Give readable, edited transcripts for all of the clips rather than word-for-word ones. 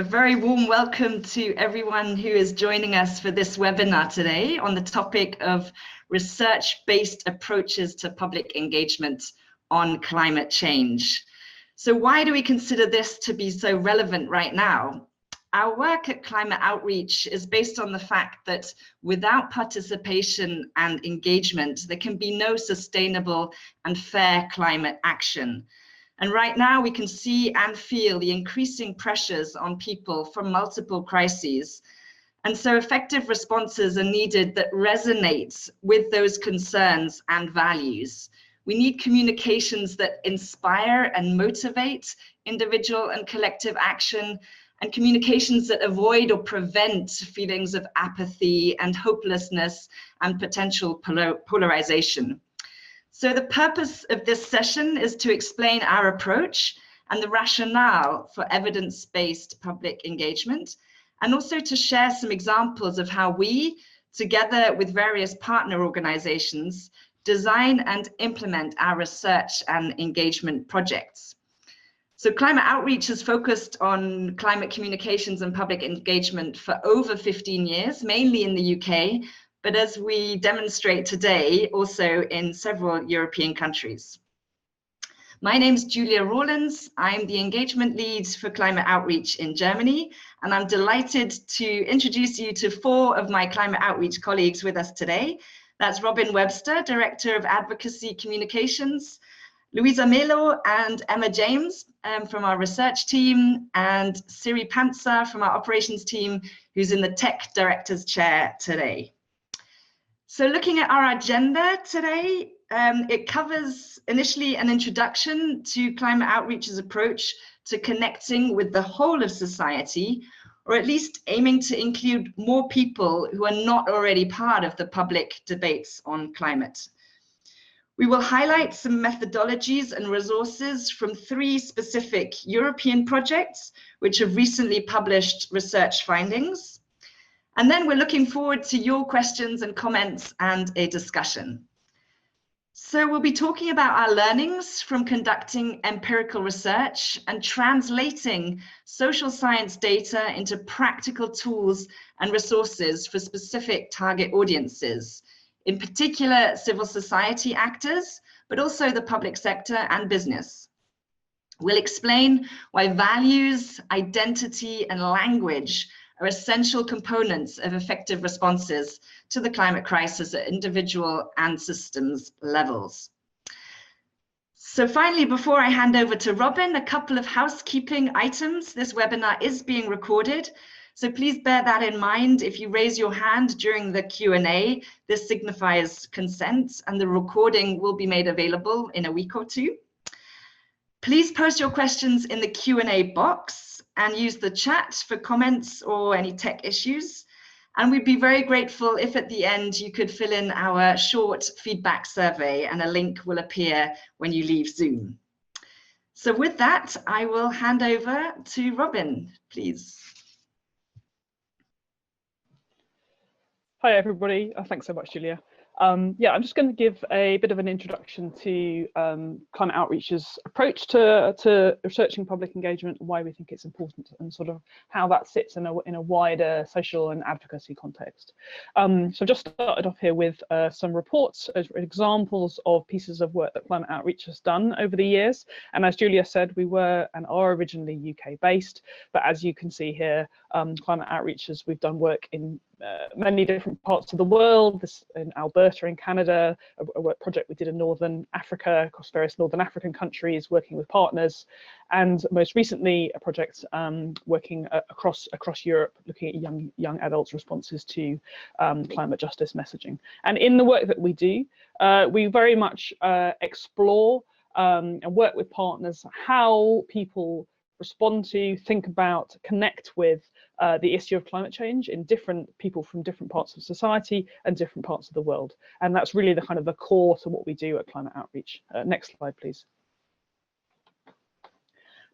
A very warm welcome to everyone who is joining us for this webinar today on the topic of research-based approaches to public engagement on climate change. So why do we consider this to be so relevant right now? Our work at Climate Outreach is based on the fact that without participation and engagement, there can be no sustainable and fair climate action. And right now we can see and feel the increasing pressures on people from multiple crises. And so effective responses are needed that resonate with those concerns and values. We need communications that inspire and motivate individual and collective action, and communications that avoid or prevent feelings of apathy and hopelessness and potential polarization. So the purpose of this session is to explain our approach and the rationale for evidence-based public engagement, and also to share some examples of how we, together with various partner organizations, design and implement our research and engagement projects. So Climate Outreach is focused on climate communications and public engagement for over 15 years, mainly in the UK, but as we demonstrate today, also in several European countries. My name is Julia Rawlins. I'm the engagement lead for Climate Outreach in Germany, and I'm delighted to introduce you to four of my Climate Outreach colleagues with us today. That's Robin Webster, Director of Advocacy Communications, Louisa Melo and Emma James from our research team, and Siri Panzer from our operations team, who's in the Tech Director's Chair today. So looking at our agenda today, it covers initially an introduction to Climate Outreach's approach to connecting with the whole of society, or at least aiming to include more people who are not already part of the public debates on climate. We will highlight some methodologies and resources from three specific European projects, which have recently published research findings. And then we're looking forward to your questions and comments and a discussion. So we'll be talking about our learnings from conducting empirical research and translating social science data into practical tools and resources for specific target audiences, in particular civil society actors, but also the public sector and business. We'll explain why values, identity, and language are essential components of effective responses to the climate crisis at individual and systems levels. So finally, before I hand over to Robin, a couple of housekeeping items. This webinar is being recorded, so please bear that in mind. If you raise your hand during the Q&A, this signifies consent, and the recording will be made available in a week or two. Please post your questions in the Q&A box and use the chat for comments or any tech issues. And we'd be very grateful if at the end you could fill in our short feedback survey, and a link will appear when you leave Zoom. So with that, I will hand over to Robin, please. Hi, everybody. Thanks so much, Julia. I'm just going to give a bit of an introduction to Climate Outreach's approach to researching public engagement, and why we think it's important, and sort of how that sits in a wider social and advocacy context. So I've just started off here with some reports as examples of pieces of work that Climate Outreach has done over the years. And as Julia said, we were and are originally UK based, but as you can see here, Climate Outreach, we've done work in many different parts of the world. This in Alberta in Canada, a work project we did in Northern Africa, across various Northern African countries, working with partners, and most recently a project working across Europe, looking at young adults' responses to climate justice messaging. And in the work that we do, we very much explore and work with partners how people respond to, think about, connect with the issue of climate change in different people from different parts of society and different parts of the world. And that's really the kind of the core to what we do at Climate Outreach. Next slide, please.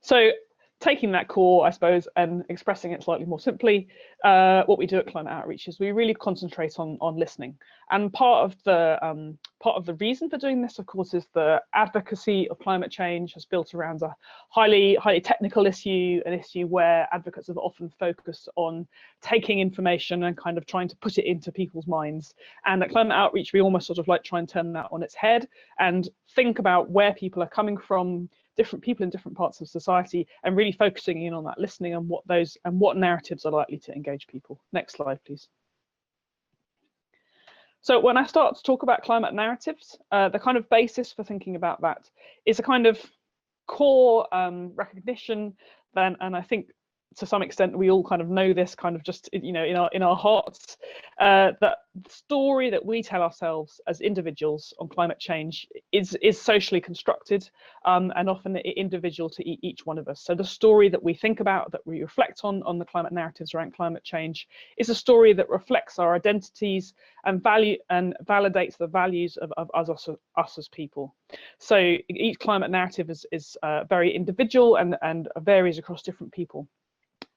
So taking that core, I suppose, and expressing it slightly more simply, what we do at Climate Outreach is we really concentrate on listening. And part of the reason for doing this, of course, is the advocacy of climate change has built around a highly technical issue, an issue where advocates have often focused on taking information and kind of trying to put it into people's minds. And at Climate Outreach, we almost sort of like try and turn that on its head and think about where people are coming from, different people in different parts of society, and really focusing in on that listening and what narratives are likely to engage people. Next slide, please. So when I start to talk about climate narratives, the kind of basis for thinking about that is a kind of core recognition, and I think to some extent we all kind of know this kind of just, you know, in our hearts, that the story that we tell ourselves as individuals on climate change is socially constructed, and often individual to each one of us. So the story that we think about, that we reflect on the climate narratives around climate change, is a story that reflects our identities and validates the values of us as people. So each climate narrative is very individual and varies across different people.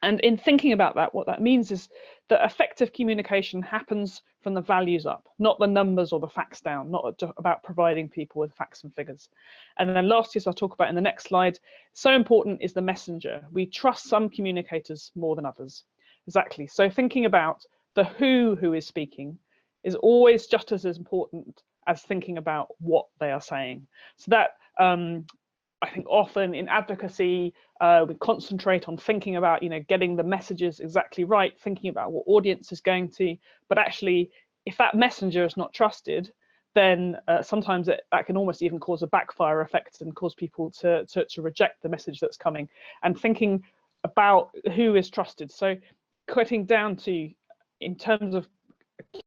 And in thinking about that, what that means is that effective communication happens from the values up, not the numbers or the facts down, not about providing people with facts and figures. And then lastly, as I'll talk about in the next slide, so important is the messenger. We trust some communicators more than others. Exactly. So thinking about the who is speaking is always just as important as thinking about what they are saying. So that, I think often in advocacy, we concentrate on thinking about, you know, getting the messages exactly right, thinking about what audience is going to, but actually, if that messenger is not trusted, then sometimes that can almost even cause a backfire effect and cause people to reject the message that's coming. And thinking about who is trusted. So cutting down to, in terms of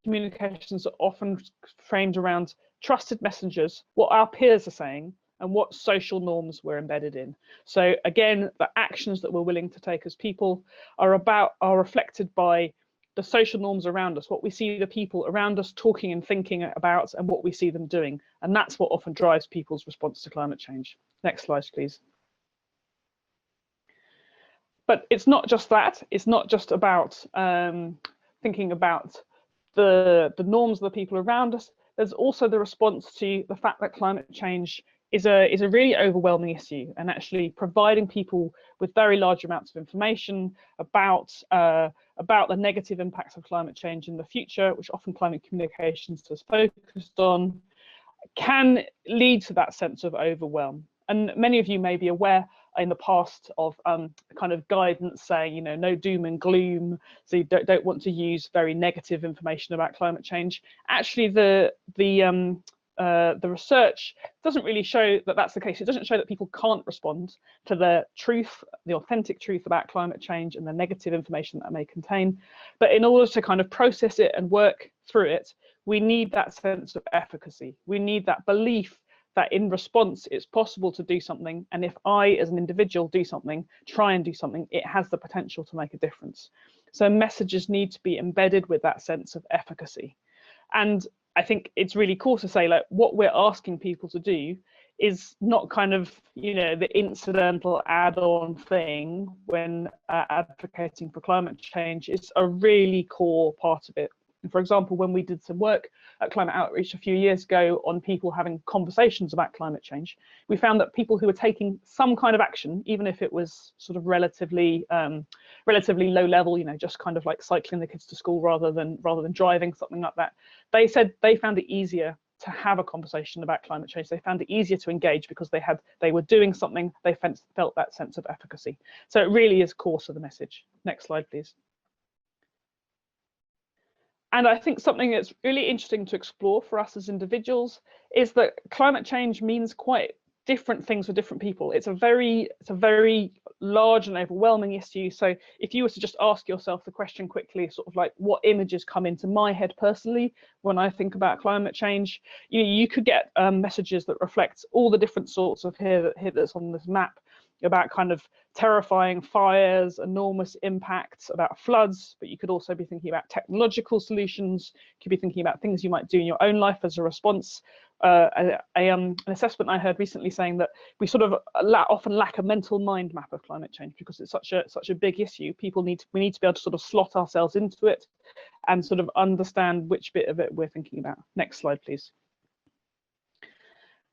communications are often framed around trusted messengers, what our peers are saying, and what social norms we're embedded in. So again, the actions that we're willing to take as people are reflected by the social norms around us, what we see the people around us talking and thinking about, and what we see them doing. And that's what often drives people's response to climate change. Next slide, please. But it's not just that. It's not just about thinking about the norms of the people around us. There's also the response to the fact that climate change is a really overwhelming issue, and actually providing people with very large amounts of information about the negative impacts of climate change in the future, which often climate communications is focused on, can lead to that sense of overwhelm. And many of you may be aware in the past of kind of guidance saying, you know, no doom and gloom, so you don't want to use very negative information about climate change. Actually, the research doesn't really show that that's the case. It doesn't show that people can't respond to the truth, the authentic truth about climate change and the negative information that it may contain. But in order to kind of process it and work through it, we need that sense of efficacy. We need that belief that in response, it's possible to do something. And if I, as an individual, do something, try and do something, it has the potential to make a difference. So messages need to be embedded with that sense of efficacy. And I think it's really cool to say, like, what we're asking people to do is not kind of, you know, the incidental add-on thing when advocating for climate change. It's a really core part of it. And for example, when we did some work at Climate Outreach a few years ago on people having conversations about climate change, we found that people who were taking some kind of action, even if it was sort of relatively low level, you know, just kind of like cycling the kids to school rather than driving, something like that, they said they found it easier to have a conversation about climate change. They found it easier to engage because they were doing something, they felt that sense of efficacy. So it really is core to the message. Next slide, please. And I think something that's really interesting to explore for us as individuals is that climate change means quite different things for different people. It's a very large and overwhelming issue. So if you were to just ask yourself the question quickly, sort of like, what images come into my head personally when I think about climate change, you could get messages that reflect all the different sorts of here that's on this map. about kind of terrifying fires, enormous impacts, about floods, but you could also be thinking about technological solutions. You could be thinking about things you might do in your own life as a response. An assessment I heard recently saying that we sort of often lack a mental mind map of climate change because it's such a big issue. We need to be able to sort of slot ourselves into it and sort of understand which bit of it we're thinking about. Next slide, please.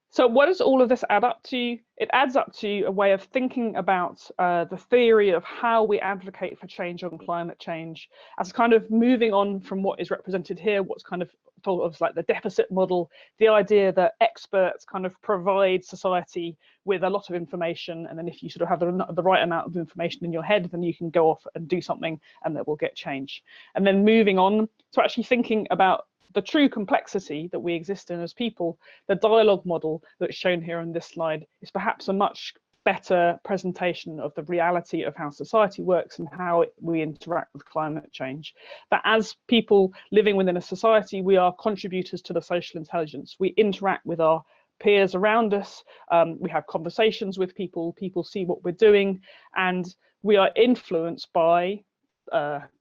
So what does all of this add up to? It adds up to a way of thinking about the theory of how we advocate for change on climate change as kind of moving on from what is represented here, what's kind of thought of as like the deficit model, the idea that experts kind of provide society with a lot of information, and then if you sort of have the right amount of information in your head, then you can go off and do something and that will get change. And then moving on to actually thinking about the true complexity that we exist in as people. The dialogue model that's shown here on this slide is perhaps a much better presentation of the reality of how society works and how we interact with climate change. That as people living within a society, we are contributors to the social intelligence. We interact with our peers around us, we have conversations with people, people see what we're doing, and we are influenced by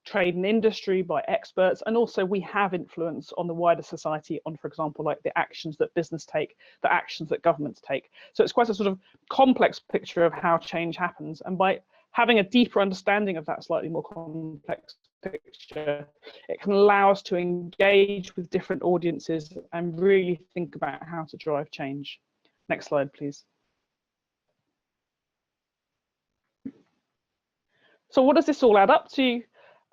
trade and industry, by experts, and also we have influence on the wider society on, for example, like the actions that business take, the actions that governments take. So it's quite a sort of complex picture of how change happens, and by having a deeper understanding of that slightly more complex picture, it can allow us to engage with different audiences and really think about how to drive change. Next slide, please. So what does this all add up to?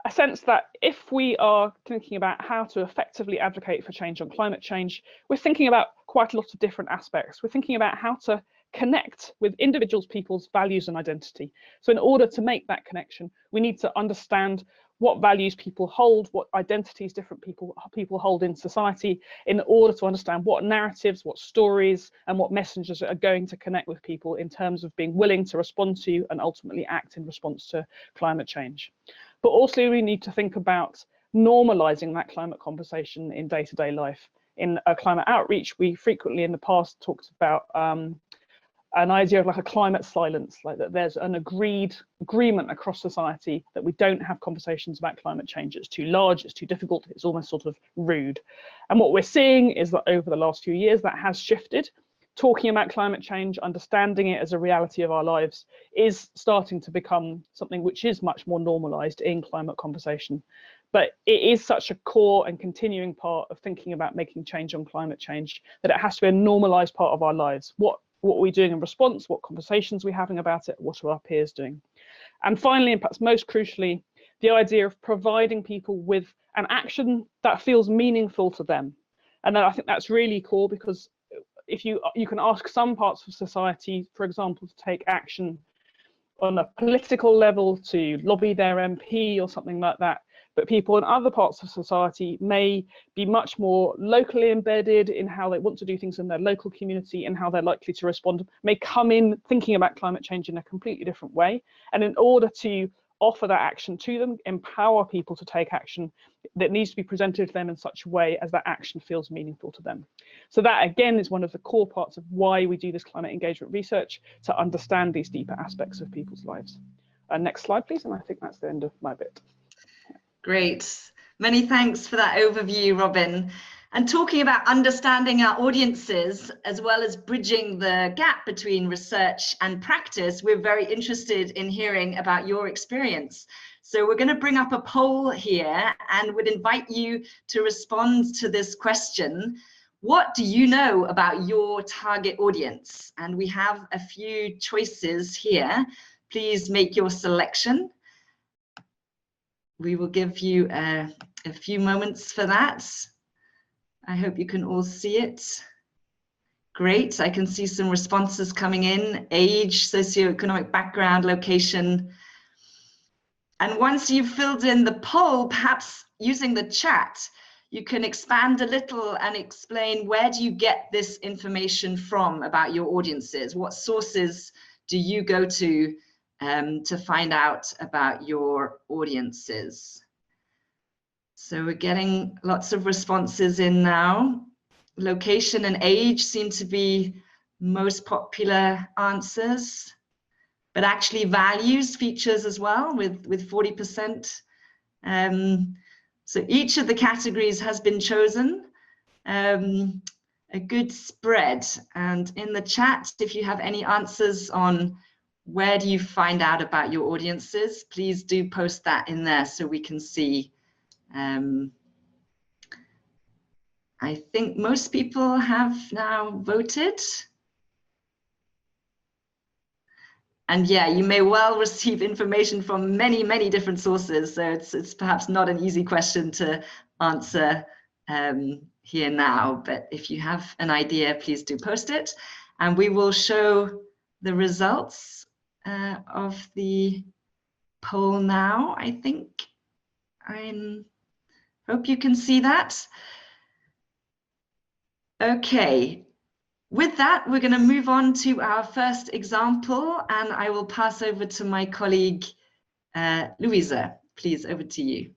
A sense that if we are thinking about how to effectively advocate for change on climate change, we're thinking about quite a lot of different aspects. We're thinking about how to connect with individuals, people's values and identity. So in order to make that connection, we need to understand what values people hold, what identities different people hold in society, in order to understand what narratives, what stories, and what messages are going to connect with people in terms of being willing to respond to and ultimately act in response to climate change. But also we need to think about normalizing that climate conversation in day-to-day life. In climate outreach, we frequently in the past talked about an idea of like a climate silence, like that there's an agreement across society that we don't have conversations about climate change. It's too large, it's too difficult, it's almost sort of rude. And what we're seeing is that over the last few years that has shifted. Talking about climate change, understanding it as a reality of our lives is starting to become something which is much more normalized in climate conversation. But it is such a core and continuing part of thinking about making change on climate change that it has to be a normalized part of our lives. What are we doing in response? What conversations are we having about it? What are our peers doing? And finally, and perhaps most crucially, the idea of providing people with an action that feels meaningful to them. And then I think that's really core, because if you can ask some parts of society, for example, to take action on a political level to lobby their MP or something like that, but people in other parts of society may be much more locally embedded in how they want to do things in their local community and how they're likely to respond, may come in thinking about climate change in a completely different way. And in order to offer that action to them, empower people to take action, that needs to be presented to them in such a way as that action feels meaningful to them. So that again is one of the core parts of why we do this climate engagement research, to understand these deeper aspects of people's lives. Next slide, please. And I think that's the end of my bit. Great. Many thanks for that overview, Robin. And talking about understanding our audiences, as well as bridging the gap between research and practice, we're very interested in hearing about your experience. So we're going to bring up a poll here and would invite you to respond to this question. What do you know about your target audience? And we have a few choices here. Please make your selection. We will give you a few moments for that. I hope you can all see it. Great, I can see some responses coming in: age, socioeconomic background, location. And once you've filled in the poll, perhaps using the chat, you can expand a little and explain, where do you get this information from about your audiences? What sources do you go to find out about your audiences? So we're getting lots of responses in now. Location and age seem to be most popular answers. but actually values features as well with 40%. So each of the categories has been chosen, a good spread. And in the chat, if you have any answers on where do you find out about your audiences, please do post that in there so we can see. I think most people have now voted. And yeah, you may well receive information from many, many different sources. So it's perhaps not an easy question to answer here now, but if you have an idea, please do post it. And we will show the results of the poll now, I think. I hope you can see that. Okay. With that, we're going to move on to our first example, and I will pass over to my colleague, Louisa. Please, over to you.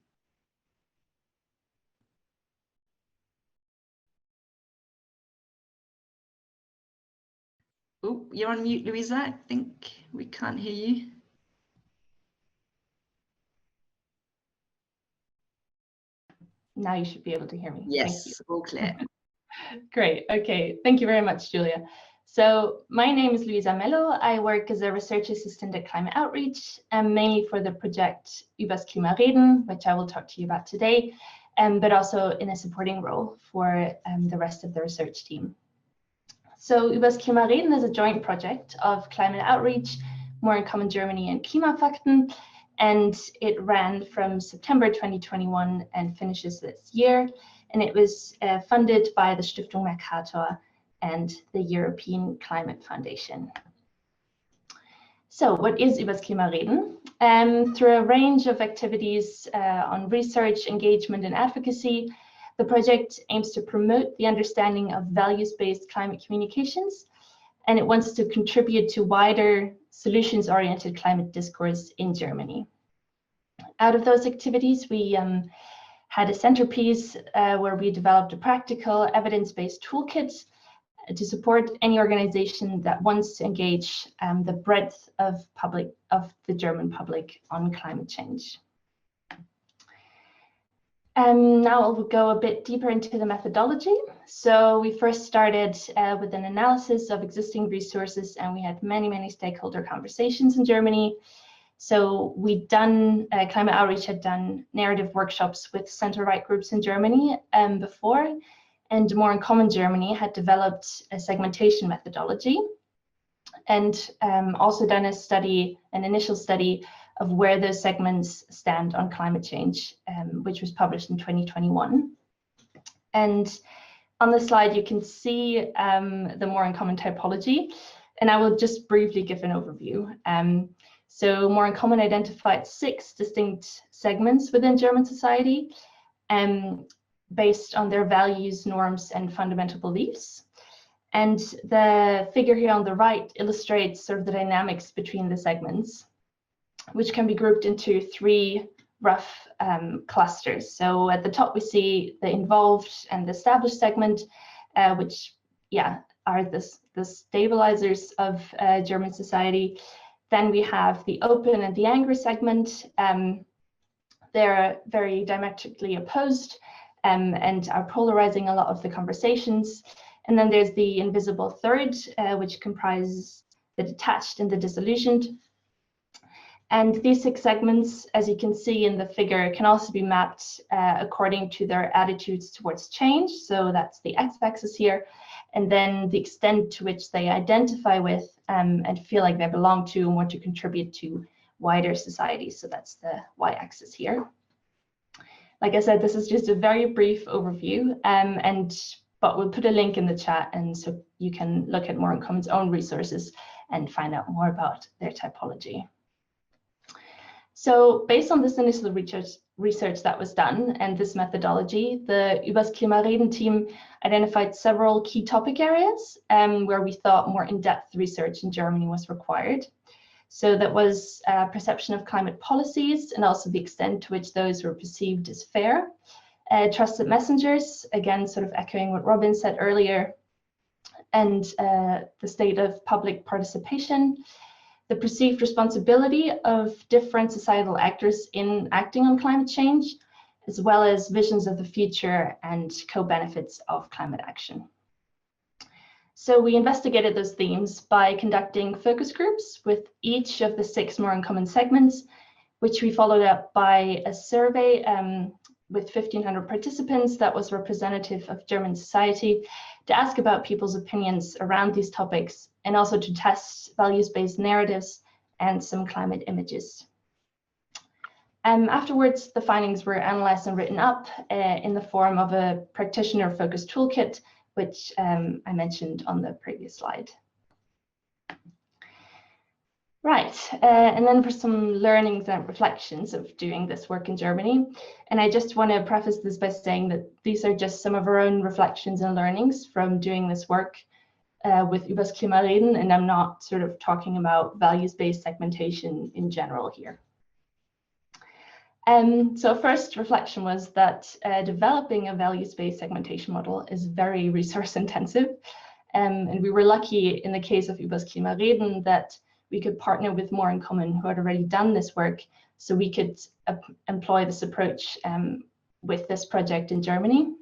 Oh, you're on mute, Louisa. I think we can't hear you. Now you should be able to hear me. Yes, all clear. Great. Okay. Thank you very much, Julia. So my name is Luisa Mello. I work as a research assistant at Climate Outreach, mainly for the project Übers Klima, reden, which I will talk to you about today, but also in a supporting role for the rest of the research team. So Übers Klima, reden is a joint project of Climate Outreach, More in Common Germany, and Klimafakten, and it ran from September 2021 and finishes this year. And it was funded by the Stiftung Mercator and the European Climate Foundation. So what is Übers Klima, reden? Through a range of activities on research, engagement, and advocacy, the project aims to promote the understanding of values-based climate communications, and it wants to contribute to wider solutions-oriented climate discourse in Germany. Out of those activities, we had a centerpiece where we developed a practical evidence-based toolkit to support any organization that wants to engage the breadth of the German public on climate change. Now I'll go a bit deeper into the methodology. So we first started with an analysis of existing resources, and we had many, many stakeholder conversations in Germany. So Climate Outreach had done narrative workshops with center-right groups in Germany before, and More in Common Germany had developed a segmentation methodology, and also done an initial study of where those segments stand on climate change, which was published in 2021. And on the slide, you can see the More in Common typology, and I will just briefly give an overview. So More in Common identified 6 distinct segments within German society, based on their values, norms, and fundamental beliefs. And the figure here on the right illustrates sort of the dynamics between the segments, which can be grouped into 3 rough clusters. So at the top, we see the involved and the established segment, which are the stabilizers of German society. Then we have the open and the angry segment. They're very diametrically opposed and are polarizing a lot of the conversations. And then there's the invisible third, which comprises the detached and the disillusioned. And these 6 segments, as you can see in the figure, can also be mapped according to their attitudes towards change. So that's the x-axis here. And then the extent to which they identify with and feel like they belong to and want to contribute to wider society. So that's the y-axis here. Like I said, this is just a very brief overview, but we'll put a link in the chat, and so you can look at More in Common's own resources and find out more about their typology. So based on this initial research that was done and this methodology, the Übers Klima, reden team identified several key topic areas where we thought more in-depth research in Germany was required. So that was perception of climate policies and also the extent to which those were perceived as fair. Trusted messengers, again, sort of echoing what Robin said earlier, and the state of public participation. the perceived responsibility of different societal actors in acting on climate change, as well as visions of the future and co-benefits of climate action. So we investigated those themes by conducting focus groups with each of the 6 more uncommon segments, which we followed up by a survey with 1,500 participants that was representative of German society to ask about people's opinions around these topics and also to test values-based narratives and some climate images. Afterwards, the findings were analyzed and written up in the form of a practitioner-focused toolkit, which I mentioned on the previous slide. Right, and then for some learnings and reflections of doing this work in Germany. And I just want to preface this by saying that these are just some of our own reflections and learnings from doing this work with Übers Klima reden, and I'm not sort of talking about values-based segmentation in general here. So first reflection was that developing a values-based segmentation model is very resource intensive. And we were lucky in the case of Übers Klima reden that we could partner with More in Common who had already done this work, so we could employ this approach with this project in Germany.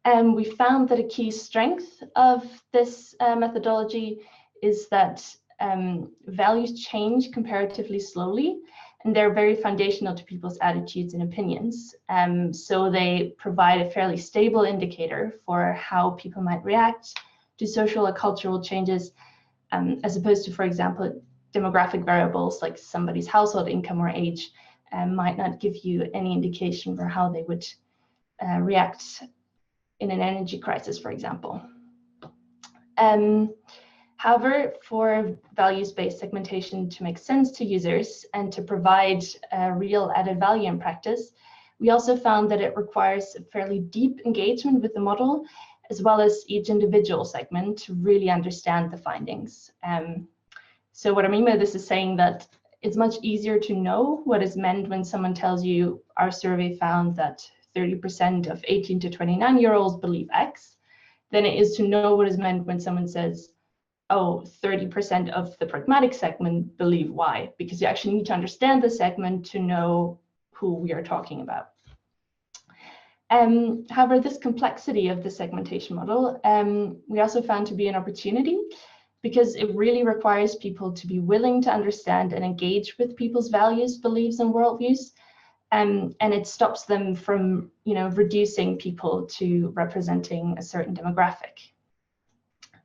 We found that a key strength of this methodology is that values change comparatively slowly, and they're very foundational to people's attitudes and opinions. So they provide a fairly stable indicator for how people might react to social or cultural changes, as opposed to, for example, demographic variables like somebody's household income or age might not give you any indication for how they would react in an energy crisis, for example. However, for values-based segmentation to make sense to users and to provide real added value in practice, we also found that it requires a fairly deep engagement with the model, as well as each individual segment to really understand the findings. So what I mean by this is saying that it's much easier to know what is meant when someone tells you our survey found that 30% of 18 to 29-year-olds believe X, than it is to know what is meant when someone says, oh, 30% of the pragmatic segment believe Y, because you actually need to understand the segment to know who we are talking about. However, this complexity of the segmentation model, we also found to be an opportunity, because it really requires people to be willing to understand and engage with people's values, beliefs, and worldviews. And it stops them from, reducing people to representing a certain demographic.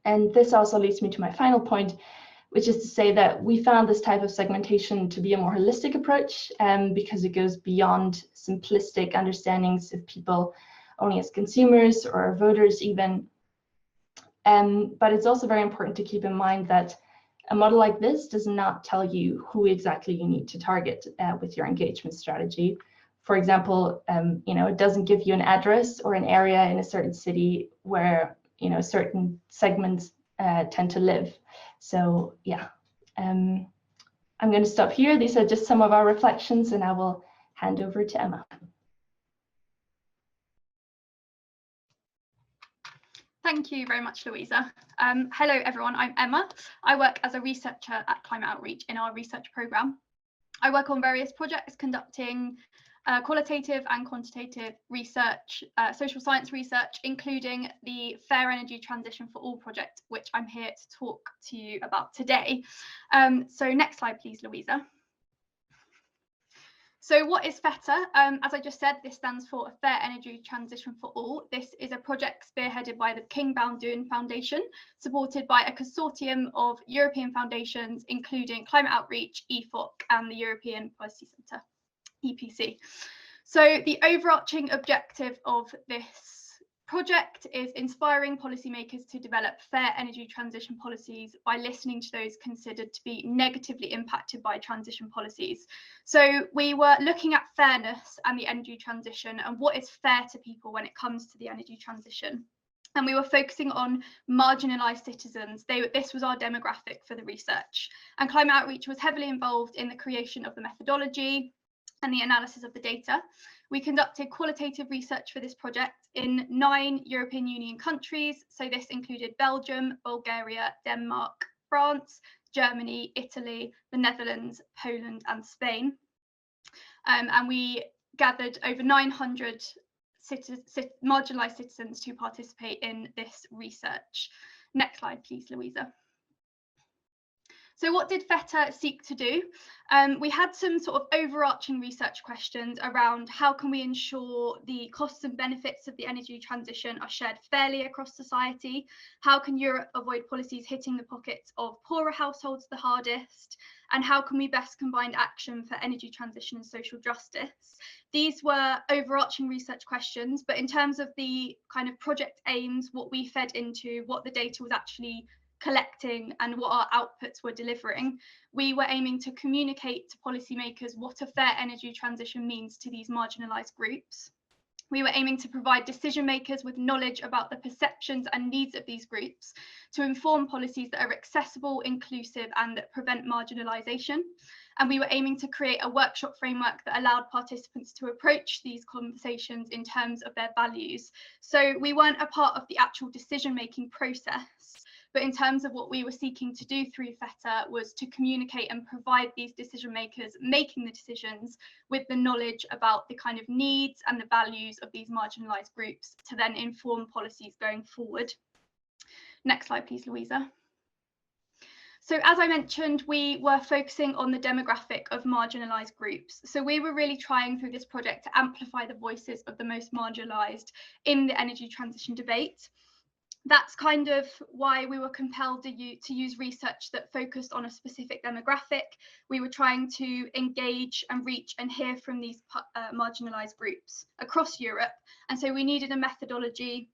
And this also leads me to my final point, which is to say that we found this type of segmentation to be a more holistic approach, because it goes beyond simplistic understandings of people only as consumers or voters even. But it's also very important to keep in mind that a model like this does not tell you who exactly you need to target with your engagement strategy. For example, it doesn't give you an address or an area in a certain city where certain segments tend to live. So yeah, I'm going to stop here. These are just some of our reflections, and I will hand over to Emma. Thank you very much, Louisa. Hello, everyone. I'm Emma. I work as a researcher at Climate Outreach in our research programme. I work on various projects conducting qualitative and quantitative research, social science research, including the Fair Energy Transition for All project, which I'm here to talk to you about today. So next slide, please, Louisa. So what is FETA? As I just said, this stands for a Fair Energy Transition for All. This is a project spearheaded by the King Baldwin Foundation, supported by a consortium of European foundations, including Climate Outreach, EFOC, and the European Policy Centre, EPC. So the overarching objective of this project is inspiring policymakers to develop fair energy transition policies by listening to those considered to be negatively impacted by transition policies. So we were looking at fairness and the energy transition and what is fair to people when it comes to the energy transition. And we were focusing on marginalised citizens. This was our demographic for the research. And Climate Outreach was heavily involved in the creation of the methodology and the analysis of the data. We conducted qualitative research for this project in 9 European Union countries. So this included Belgium, Bulgaria, Denmark, France, Germany, Italy, the Netherlands, Poland and Spain. And we gathered over 900 marginalised citizens to participate in this research. Next slide, please, Louisa. So what did FETA seek to do? We had some sort of overarching research questions around how can we ensure the costs and benefits of the energy transition are shared fairly across society? How can Europe avoid policies hitting the pockets of poorer households the hardest? And how can we best combine action for energy transition and social justice? These were overarching research questions, but in terms of the kind of project aims, what we fed into, what the data was actually collecting and what our outputs were delivering, we were aiming to communicate to policymakers what a fair energy transition means to these marginalised groups. We were aiming to provide decision makers with knowledge about the perceptions and needs of these groups to inform policies that are accessible, inclusive and that prevent marginalisation. And we were aiming to create a workshop framework that allowed participants to approach these conversations in terms of their values. So we weren't a part of the actual decision-making process, but in terms of what we were seeking to do through FETA was to communicate and provide these decision makers making the decisions with the knowledge about the kind of needs and the values of these marginalised groups to then inform policies going forward. Next slide, please, Louisa. So as I mentioned, we were focusing on the demographic of marginalised groups. So we were really trying through this project to amplify the voices of the most marginalised in the energy transition debate. That's kind of why we were compelled to use research that focused on a specific demographic. We were trying to engage and reach and hear from these marginalised groups across Europe. And so we needed a methodology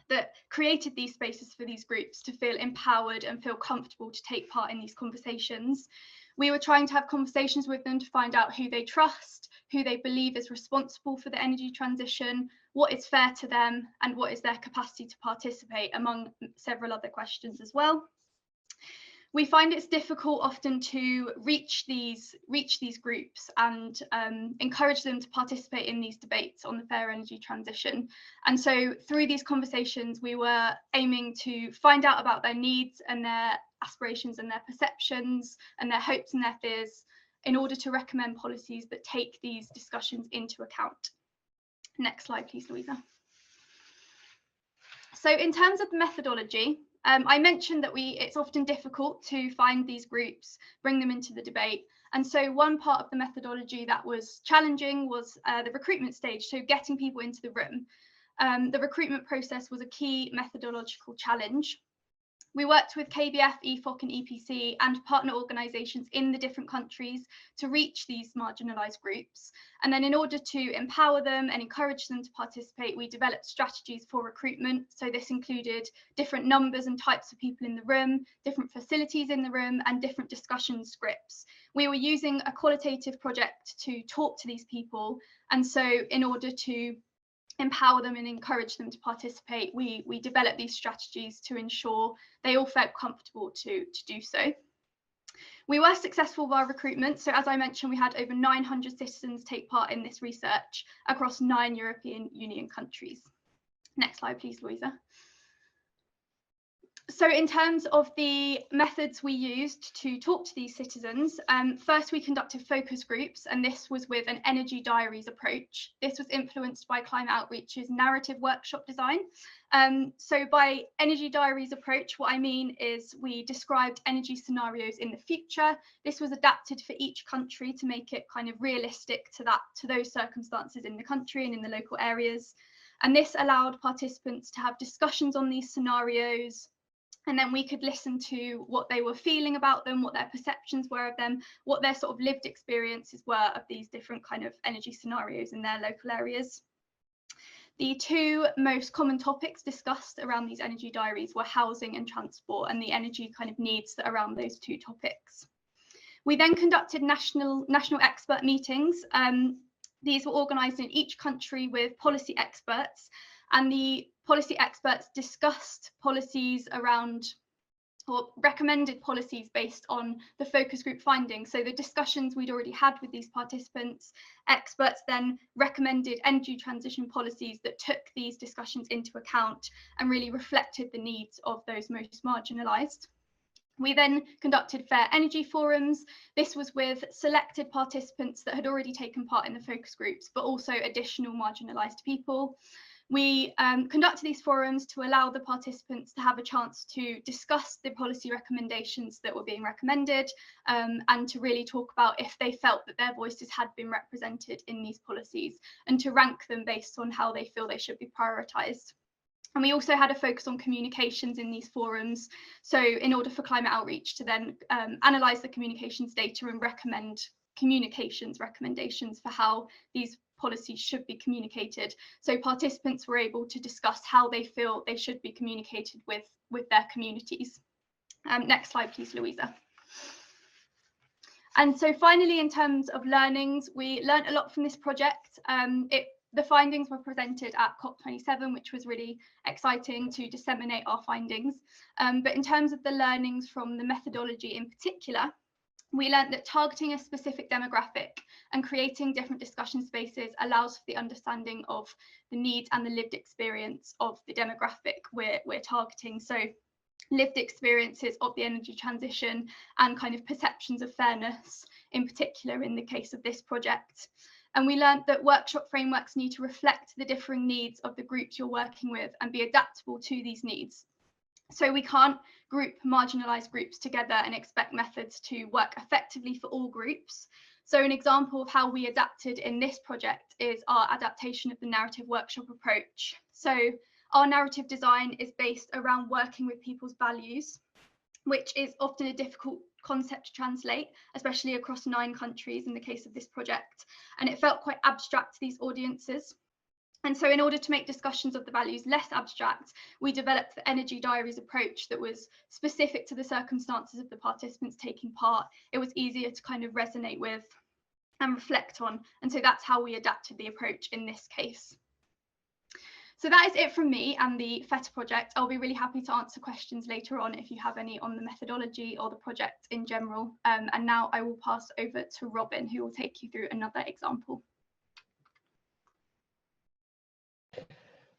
that created these spaces for these groups to feel empowered and feel comfortable to take part in these conversations. We were trying to have conversations with them to find out who they trust, who they believe is responsible for the energy transition, what is fair to them, and what is their capacity to participate, among several other questions as well. We find it's difficult often to reach these groups and encourage them to participate in these debates on the fair energy transition. And so through these conversations, we were aiming to find out about their needs and their aspirations and their perceptions and their hopes and their fears in order to recommend policies that take these discussions into account. Next slide, please, Louisa. So in terms of the methodology, I mentioned that it's often difficult to find these groups, bring them into the debate. And so one part of the methodology that was challenging was the recruitment stage, so getting people into the room. The recruitment process was a key methodological challenge. We worked with KBF, EFOC and EPC and partner organisations in the different countries to reach these marginalised groups. And then in order to empower them and encourage them to participate, we developed strategies for recruitment. So this included different numbers and types of people in the room, different facilities in the room and different discussion scripts. We were using a qualitative project to talk to these people. And so in order to empower them and encourage them to participate, we developed these strategies to ensure they all felt comfortable to do so. We were successful with our recruitment. So as I mentioned, we had over 900 citizens take part in this research across 9 European Union countries. Next slide, please, Louisa. So in terms of the methods we used to talk to these citizens, first we conducted focus groups, and this was with an energy diaries approach. This was influenced by Climate Outreach's narrative workshop design. So by energy diaries approach, what I mean is we described energy scenarios in the future. This was adapted for each country to make it kind of realistic to those circumstances in the country and in the local areas. And this allowed participants to have discussions on these scenarios, and then we could listen to what they were feeling about them, what their perceptions were of them, what their sort of lived experiences were of these different kind of energy scenarios in their local areas. The 2 most common topics discussed around these energy diaries were housing and transport, and the energy kind of needs that are around those 2 topics. We then conducted national expert meetings. These were organised in each country with policy experts, and the policy experts discussed policies around or recommended policies based on the focus group findings. So the discussions we'd already had with these participants, experts then recommended energy transition policies that took these discussions into account and really reflected the needs of those most marginalised. We then conducted fair energy forums. This was with selected participants that had already taken part in the focus groups, but also additional marginalised people. We conducted these forums to allow the participants to have a chance to discuss the policy recommendations that were being recommended, and to really talk about if they felt that their voices had been represented in these policies, and to rank them based on how they feel they should be prioritised. And we also had a focus on communications in these forums. So in order for climate outreach to then analyse the communications data and recommend communications recommendations for how these policies should be communicated. So participants were able to discuss how they feel they should be communicated with their communities. Next slide, please, Louisa. And so finally, in terms of learnings, we learned a lot from this project. The findings were presented at COP27, which was really exciting to disseminate our findings. But in terms of the learnings from the methodology in particular, we learned that targeting a specific demographic and creating different discussion spaces allows for the understanding of the needs and the lived experience of the demographic we're targeting. So lived experiences of the energy transition and kind of perceptions of fairness, in particular in the case of this project. And we learned that workshop frameworks need to reflect the differing needs of the groups you're working with and be adaptable to these needs. So we can't group marginalised groups together and expect methods to work effectively for all groups. So an example of how we adapted in this project is our adaptation of the narrative workshop approach. So our narrative design is based around working with people's values, which is often a difficult concept to translate, especially across 9 countries in the case of this project. And it felt quite abstract to these audiences. And so in order to make discussions of the values less abstract, we developed the energy diaries approach that was specific to the circumstances of the participants taking part. It was easier to kind of resonate with and reflect on. And so that's how we adapted the approach in this case. So that is it from me and the FETA project. I'll be really happy to answer questions later on if you have any on the methodology or the project in general. And now I will pass over to Robin, who will take you through another example.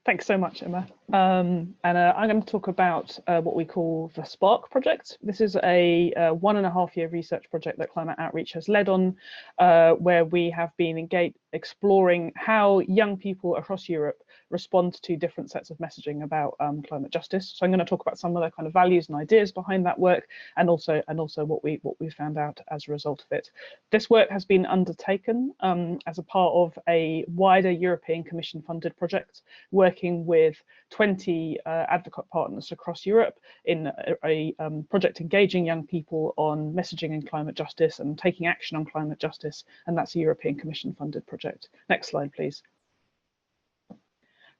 Thanks so much, Emma. I'm going to talk about what we call the Spark project. This is a 1.5-year research project that Climate Outreach has led on, where we have been engaged exploring how young people across Europe respond to different sets of messaging about climate justice. So I'm going to talk about some of the kind of values and ideas behind that work, and also what we found out as a result of it. This work has been undertaken as a part of a wider European Commission funded project, working with 20 advocate partners across Europe in a project engaging young people on messaging and climate justice and taking action on climate justice, and that's a European Commission funded project. Next slide, please.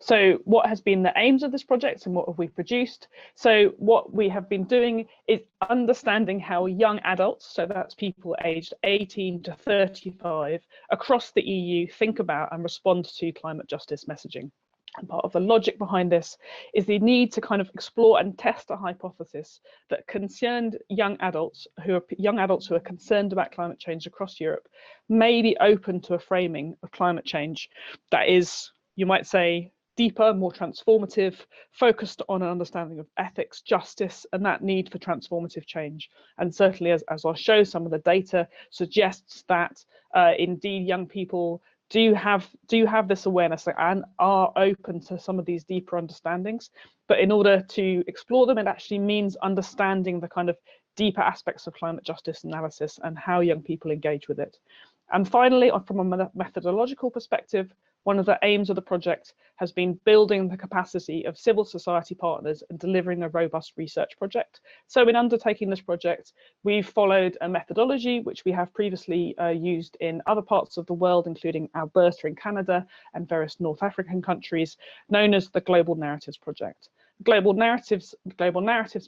So what has been the aims of this project and what have we produced? So what we have been doing is understanding how young adults, so that's people aged 18 to 35 across the EU, think about and respond to climate justice messaging. And part of the logic behind this is the need to kind of explore and test a hypothesis that concerned young adults who are concerned about climate change across Europe may be open to a framing of climate change that is, you might say, deeper, more transformative, focused on an understanding of ethics, justice, and that need for transformative change. And certainly, as I'll show, some of the data suggests that indeed young people do have this awareness and are open to some of these deeper understandings. But in order to explore them, it actually means understanding the kind of deeper aspects of climate justice analysis and how young people engage with it. And finally, from a methodological perspective, one of the aims of the project has been building the capacity of civil society partners and delivering a robust research project. So in undertaking this project, we've followed a methodology which we have previously used in other parts of the world, including Alberta in Canada and various North African countries, known as the Global Narratives Project. Global Narratives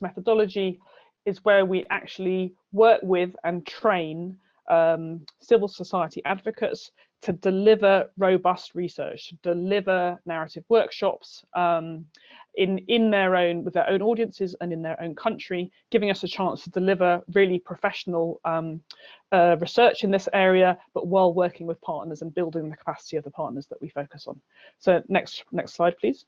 methodology is where we actually work with and train civil society advocates to deliver robust research, to deliver narrative workshops with their own audiences and in their own country, giving us a chance to deliver really professional research in this area, but while working with partners and building the capacity of the partners that we focus on. So next slide, please.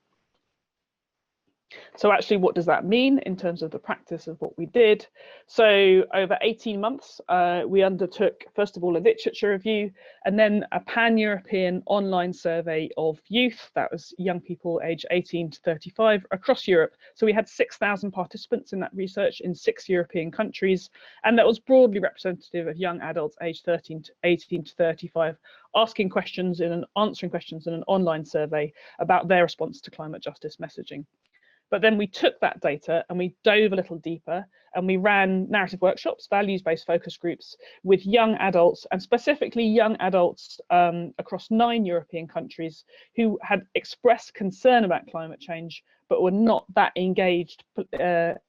So actually, what does that mean in terms of the practice of what we did? So over 18 months, we undertook, first of all, a literature review, and then a pan-European online survey of youth, that was young people aged 18 to 35 across Europe. So we had 6,000 participants in that research in 6 European countries, and that was broadly representative of young adults aged 18 to 35, asking questions and answering questions in an online survey about their response to climate justice messaging. But then we took that data and we dove a little deeper, and we ran narrative workshops, values-based focus groups with young adults, and specifically young adults across 9 European countries who had expressed concern about climate change, but were not that engaged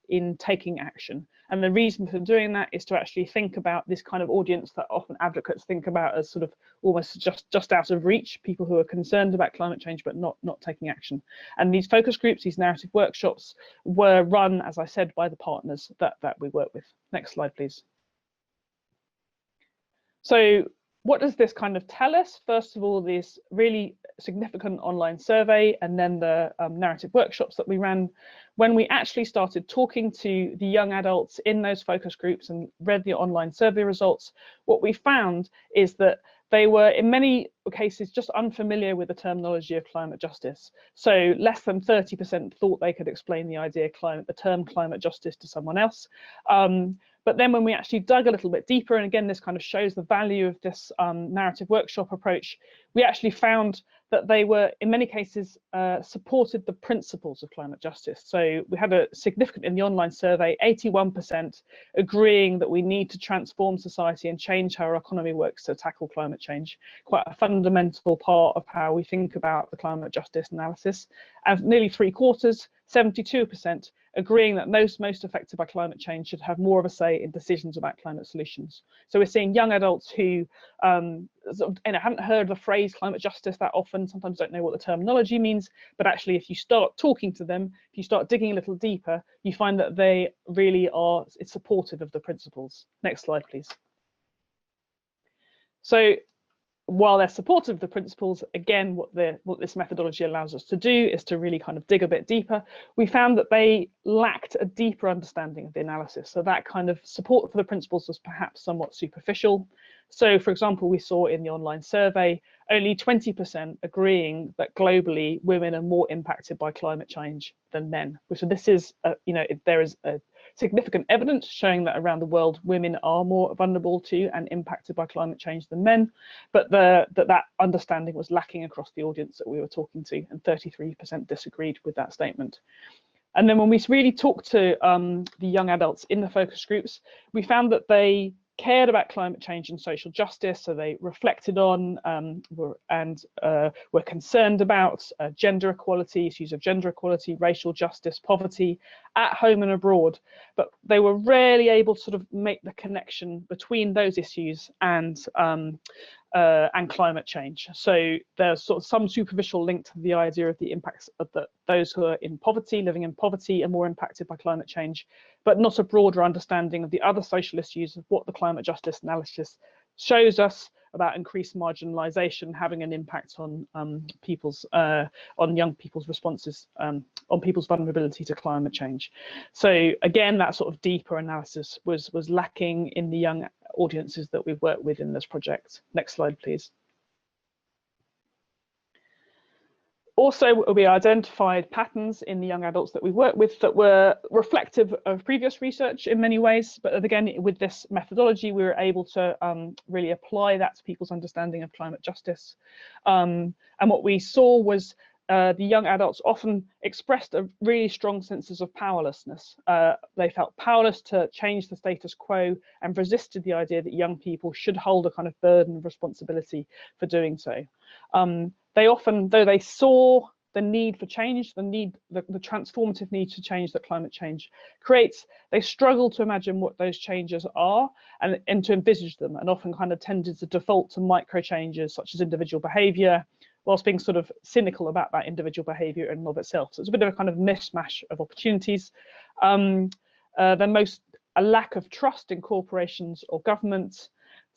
in taking action. And the reason for doing that is to actually think about this kind of audience that often advocates think about as sort of almost just out of reach, people who are concerned about climate change but not taking action. And these focus groups, these narrative workshops, were run, as I said, by the partners that we work with. Next slide, please. So what does this kind of tell us? First of all, this really significant online survey, and then the narrative workshops that we ran. When we actually started talking to the young adults in those focus groups and read the online survey results, what we found is that they were in many cases just unfamiliar with the terminology of climate justice. So less than 30% thought they could explain the term climate justice to someone else. But then when we actually dug a little bit deeper, and again, this kind of shows the value of this narrative workshop approach, we actually found that they were, in many cases, supported the principles of climate justice. So we had a significant, in the online survey, 81% agreeing that we need to transform society and change how our economy works to tackle climate change, quite a fundamental part of how we think about the climate justice analysis. And nearly 3/4, 72%, agreeing that those most affected by climate change should have more of a say in decisions about climate solutions. So we're seeing young adults who haven't heard the phrase climate justice that often, sometimes don't know what the terminology means, but actually if you start talking to them, if you start digging a little deeper, you find that they really are supportive of the principles. Next slide, please. So while they're supportive of the principles, again, what this methodology allows us to do is to really kind of dig a bit deeper. We found that they lacked a deeper understanding of the analysis. So that kind of support for the principles was perhaps somewhat superficial. So, for example, we saw in the online survey, only 20% agreeing that globally women are more impacted by climate change than men. So this is, there is a significant evidence showing that around the world, women are more vulnerable to and impacted by climate change than men, but that understanding was lacking across the audience that we were talking to, and 33% disagreed with that statement. And then when we really talked to the young adults in the focus groups, we found that they cared about climate change and social justice, so they reflected on were concerned about gender equality, issues of gender equality, racial justice, poverty at home and abroad, but they were rarely able to sort of make the connection between those issues and climate change. So there's sort of some superficial link to the idea of the impacts of those who are in poverty, living in poverty, are more impacted by climate change, but not a broader understanding of the other social issues of what the climate justice analysis shows us about increased marginalization having an impact on young people's responses, on people's vulnerability to climate change. So again, that sort of deeper analysis was lacking in the young audiences that we've worked with in this project. Next slide, please. Also, we identified patterns in the young adults that we work with that were reflective of previous research in many ways, but again, with this methodology, we were able to really apply that to people's understanding of climate justice. And what we saw was the young adults often expressed a really strong senses of powerlessness. They felt powerless to change the status quo and resisted the idea that young people should hold a kind of burden of responsibility for doing so. They often, though they saw the need for change, the transformative need to change that climate change creates, they struggle to imagine what those changes are and to envisage them, and often kind of tended to default to micro changes such as individual behaviour, whilst being sort of cynical about that individual behaviour in and of itself. So it's a bit of a kind of mishmash of opportunities. A lack of trust in corporations or governments,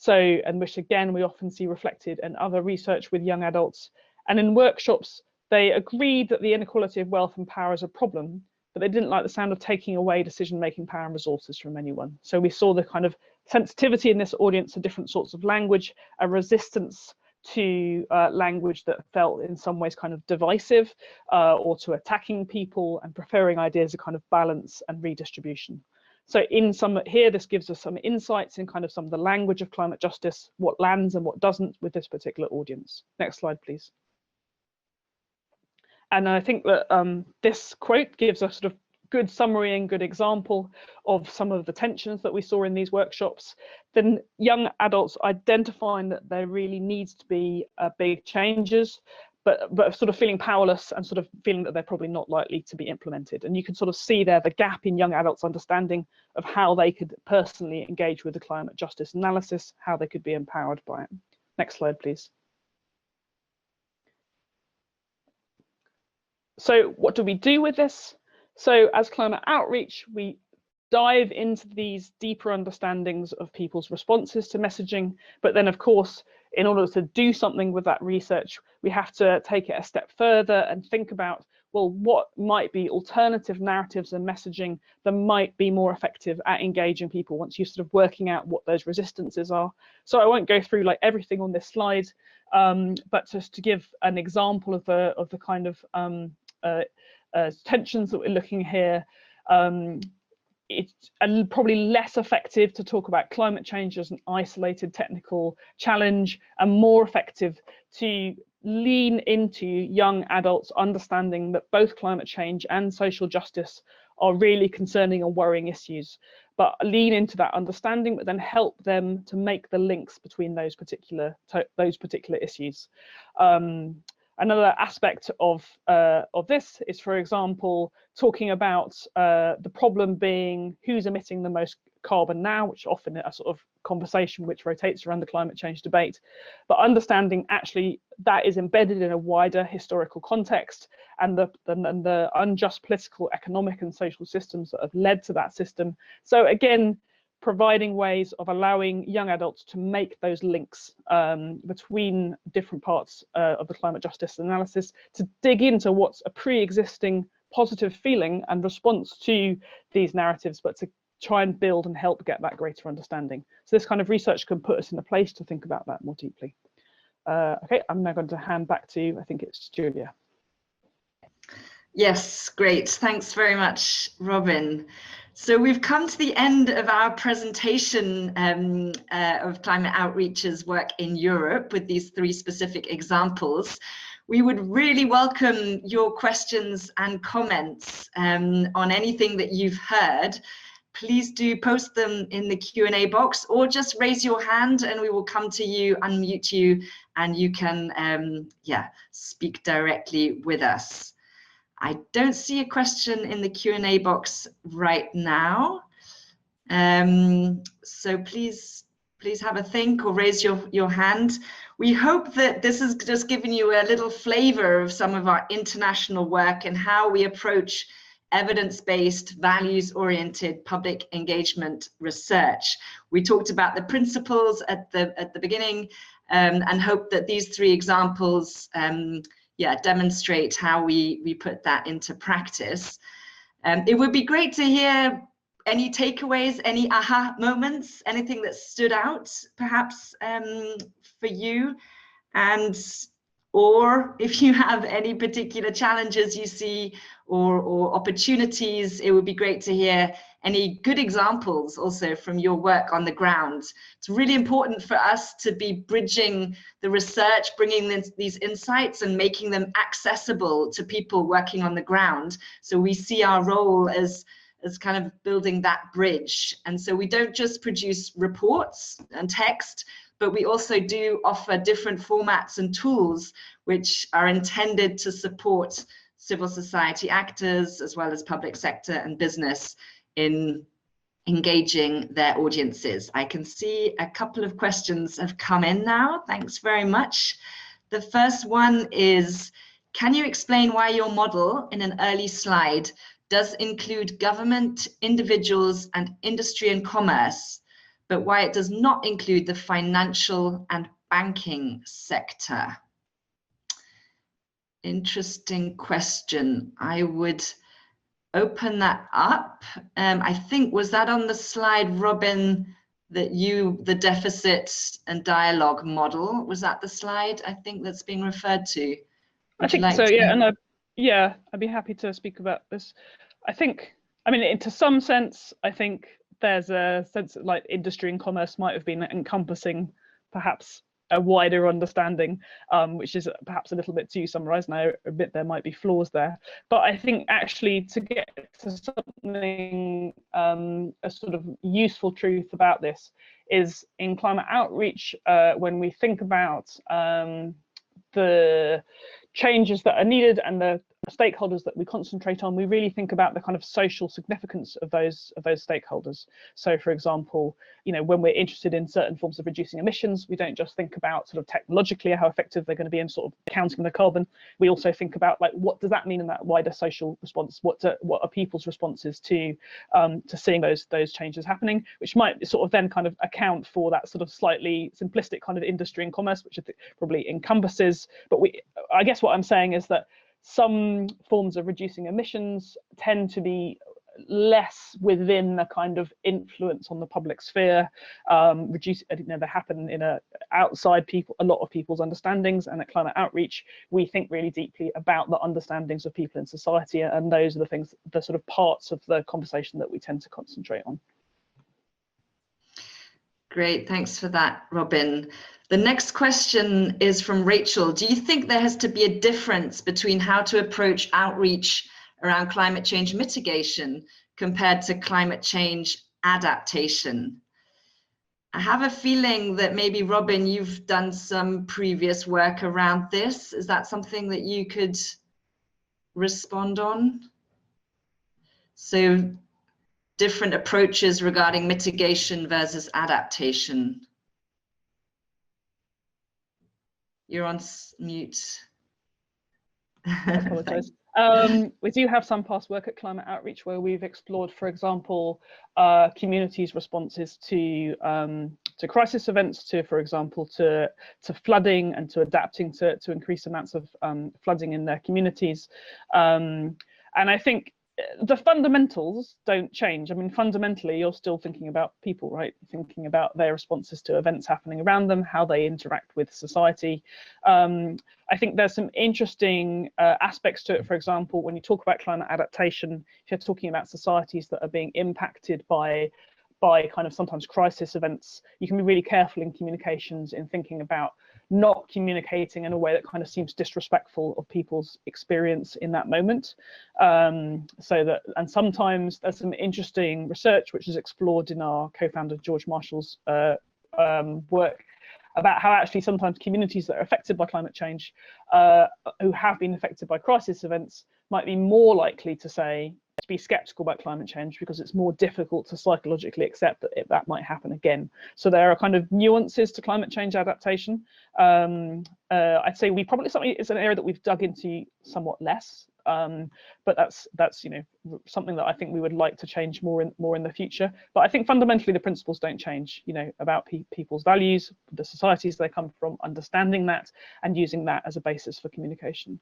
and which again we often see reflected in other research with young adults. And in workshops, they agreed that the inequality of wealth and power is a problem, but they didn't like the sound of taking away decision-making power and resources from anyone. So we saw the kind of sensitivity in this audience to different sorts of language, a resistance to language that felt in some ways kind of divisive or to attacking people, and preferring ideas of kind of balance and redistribution. So in some here, this gives us some insights in kind of some of the language of climate justice, what lands and what doesn't with this particular audience. Next slide, please. And I think that this quote gives a sort of good summary and good example of some of the tensions that we saw in these workshops. Then young adults identifying that there really needs to be big changes, but sort of feeling powerless and sort of feeling that they're probably not likely to be implemented. And you can sort of see there the gap in young adults' understanding of how they could personally engage with the climate justice analysis, how they could be empowered by it. Next slide, please. So what do we do with this? So as climate outreach, we dive into these deeper understandings of people's responses to messaging, but then of course, in order to do something with that research, we have to take it a step further and think about, well, what might be alternative narratives and messaging that might be more effective at engaging people once you're sort of working out what those resistances are. So I won't go through like everything on this slide, but just to give an example of the kind of tensions that we're looking here. It's probably less effective to talk about climate change as an isolated technical challenge, and more effective to lean into young adults understanding that both climate change and social justice are really concerning and worrying issues, but lean into that understanding, but then help them to make the links between those particular issues. Another aspect of this is, for example, talking about the problem being who's emitting the most carbon now, which often a sort of conversation which rotates around the climate change debate, but understanding actually that is embedded in a wider historical context, and the unjust political, economic and social systems that have led to that system. So again, providing ways of allowing young adults to make those links between different parts of the climate justice analysis, to dig into what's a pre-existing positive feeling and response to these narratives, but to try and build and help get that greater understanding. So this kind of research can put us in a place to think about that more deeply. Okay, I'm now going to hand back to, I think it's Julia. Yes, great. Thanks very much, Robin. So we've come to the end of our presentation of Climate Outreach's work in Europe with these 3 specific examples. We would really welcome your questions and comments on anything that you've heard. Please do post them in the Q&A box, or just raise your hand and we will come to you, unmute you, and you can speak directly with us. I don't see a question in the Q&A box right now. So please have a think or raise your hand. We hope that this has just given you a little flavor of some of our international work and how we approach evidence-based, values-oriented public engagement research. We talked about the principles at the beginning, and hope that these 3 examples demonstrate how we put that into practice. It would be great to hear any takeaways, any aha moments, anything that stood out perhaps for you, or if you have any particular challenges you see or opportunities, it would be great to hear any good examples also from your work on the ground. It's really important for us to be bridging the research, bringing these insights and making them accessible to people working on the ground. So we see our role as kind of building that bridge. And so we don't just produce reports and text, but we also do offer different formats and tools which are intended to support civil society actors as well as public sector and business in engaging their audiences. I can see a couple of questions have come in now. Thanks very much. The first one is, can you explain why your model in an early slide does include government, individuals, and industry and commerce, but why it does not include the financial and banking sector? Interesting question. I would open that up. I think, was that on the slide, Robin, that the deficit and dialogue model, was that the slide I think that's being referred to? I think so, yeah, and I'd be happy to speak about this. I mean, to some sense, I think there's a sense that like industry and commerce might have been encompassing perhaps a wider understanding, which is perhaps a little bit too summarized, and I admit there might be flaws there. But I think actually to get to something, a sort of useful truth about this is in climate outreach, when we think about the changes that are needed and the stakeholders that we concentrate on, we really think about the kind of social significance of those stakeholders. So for example, you know, when we're interested in certain forms of reducing emissions, we don't just think about sort of technologically how effective they're going to be in sort of counting the carbon. We also think about like, what does that mean in that wider social response? What are people's responses to seeing those changes happening, which might sort of then kind of account for that sort of slightly simplistic kind of industry and commerce, which I think probably encompasses. But I guess what I'm saying is that some forms of reducing emissions tend to be less within the kind of influence on the public sphere. They happen in outside a lot of people's understandings, and at climate outreach we think really deeply about the understandings of people in society, and those are the sort of parts of the conversation that we tend to concentrate on. Great, thanks for that, Robin. The next question is from Rachel. Do you think there has to be a difference between how to approach outreach around climate change mitigation compared to climate change adaptation? I have a feeling that maybe, Robin, you've done some previous work around this. Is that something that you could respond on? So, different approaches regarding mitigation versus adaptation. You're on mute. I apologize. We do have some past work at climate outreach where we've explored, for example, communities' responses to crisis events, for example, to flooding, and to adapting to increased amounts of flooding in their communities. And I think the fundamentals don't change. I mean, fundamentally, you're still thinking about people, right? Thinking about their responses to events happening around them, how they interact with society. I think there's some interesting aspects to it. For example, when you talk about climate adaptation, if you're talking about societies that are being impacted by kind of sometimes crisis events, you can be really careful in communications in thinking about not communicating in a way that kind of seems disrespectful of people's experience in that moment. And sometimes there's some interesting research which is explored in our co-founder George Marshall's work about how actually sometimes communities that are affected by climate change, who have been affected by crisis events, might be more likely to be skeptical about climate change because it's more difficult to psychologically accept that that might happen again. So there are kind of nuances to climate change adaptation. I'd say it's an area that we've dug into somewhat less, but that's something that I think we would like to change more in the future. But I think fundamentally the principles don't change, about people's values, the societies they come from, understanding that and using that as a basis for communication.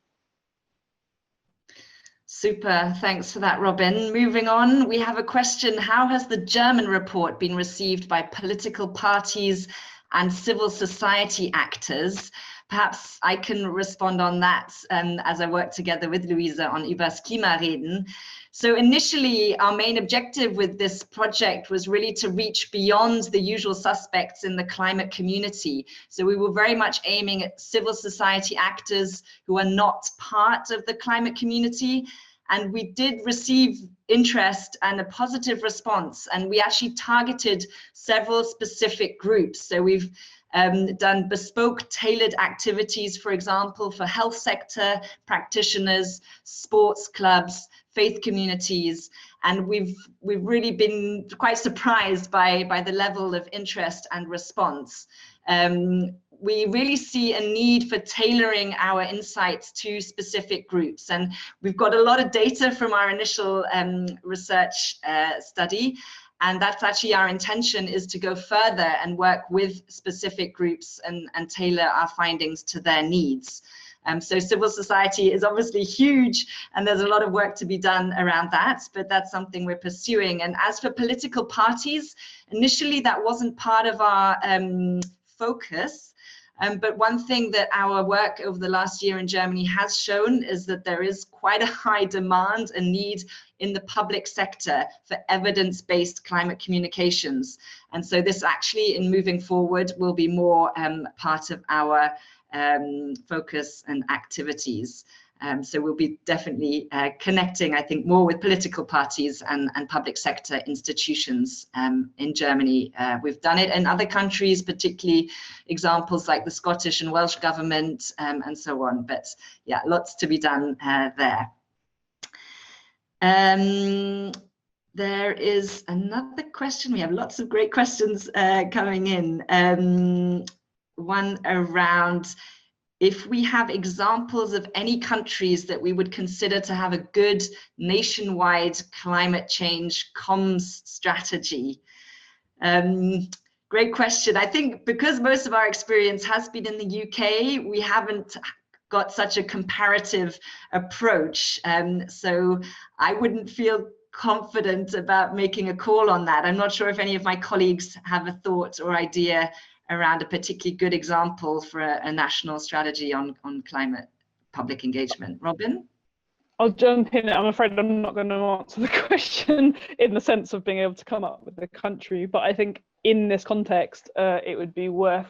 Super, thanks for that, Robin. Moving on, we have a question. How has the German report been received by political parties and civil society actors? Perhaps I can respond on that as I work together with Luisa on Übers Klima reden. So initially, our main objective with this project was really to reach beyond the usual suspects in the climate community. So we were very much aiming at civil society actors who are not part of the climate community. And we did receive interest and a positive response. And we actually targeted several specific groups. So we've done bespoke tailored activities, for example, for health sector practitioners, sports clubs, faith communities, and we've really been quite surprised by the level of interest and response. We really see a need for tailoring our insights to specific groups, and we've got a lot of data from our initial research study, and that's actually our intention, is to go further and work with specific groups and tailor our findings to their needs. So civil society is obviously huge, and there's a lot of work to be done around that, but that's something we're pursuing. And as for political parties, initially that wasn't part of our focus. But one thing that our work over the last year in Germany has shown is that there is quite a high demand and need in the public sector for evidence-based climate communications. And so this actually, in moving forward, will be more part of our focus and activities. So we'll be definitely connecting, I think, more with political parties and public sector institutions in Germany. We've done it in other countries, particularly examples like the Scottish and Welsh government and so on. But yeah, lots to be done there. There is another question. We have lots of great questions coming in. One around if we have examples of any countries that we would consider to have a good nationwide climate change comms strategy. Great question. I think because most of our experience has been in the UK, we haven't got such a comparative approach. So I wouldn't feel confident about making a call on that. I'm not sure if any of my colleagues have a thought or idea around a particularly good example for a national strategy on climate public engagement. Robin? I'll jump in. I'm afraid I'm not going to answer the question in the sense of being able to come up with a country, but I think in this context, it would be worth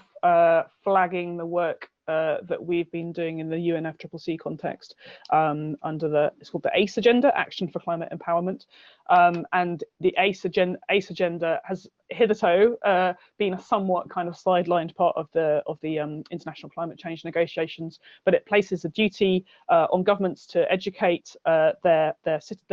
flagging the work that we've been doing in the UNFCCC context under it's called the ACE agenda, Action for Climate Empowerment. And the ACE agenda has hitherto been a somewhat kind of sidelined part of the international climate change negotiations, but it places a duty on governments to educate their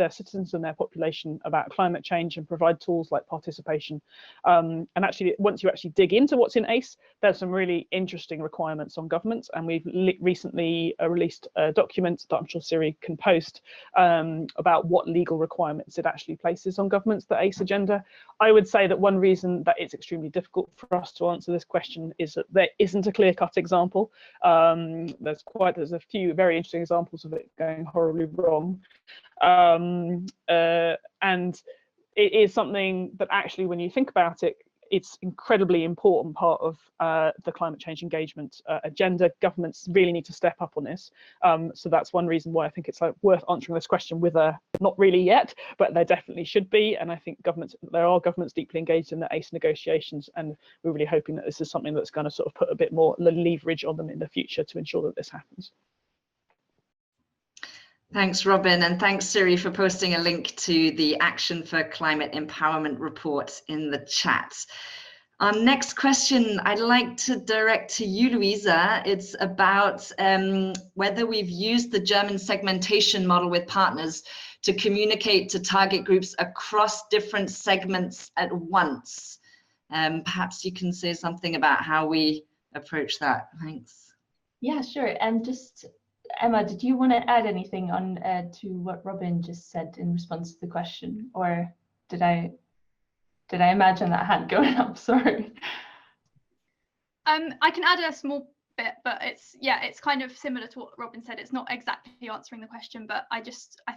citizens and their population about climate change and provide tools like participation. And actually, once you actually dig into what's in ACE, there's some really interesting requirements on governments, and we've recently released a document that I'm sure Siri can post about what legal requirements it actually places on governments, the ACE agenda. I would say that one reason that it's extremely difficult for us to answer this question is that there isn't a clear-cut example. There's a few very interesting examples of it going horribly wrong, and it is something that actually, when you think about it, it's incredibly important part of the climate change engagement agenda. Governments really need to step up on this. So that's one reason why I think it's worth answering this question with a not really yet, but there definitely should be. And I think there are governments deeply engaged in the ACE negotiations, and we're really hoping that this is something that's going to sort of put a bit more leverage on them in the future to ensure that this happens. Thanks, Robin, and thanks, Siri, for posting a link to the Action for Climate Empowerment report in the chat. Our next question I'd like to direct to you, Louisa. It's about whether we've used the German segmentation model with partners to communicate to target groups across different segments at once. Perhaps you can say something about how we approach that. Thanks. Yeah, sure. And just Emma, did you want to add anything on to what Robin just said in response to the question, or did I imagine that hand going up? Sorry. I can add a small bit, but it's kind of similar to what Robin said. It's not exactly answering the question, but I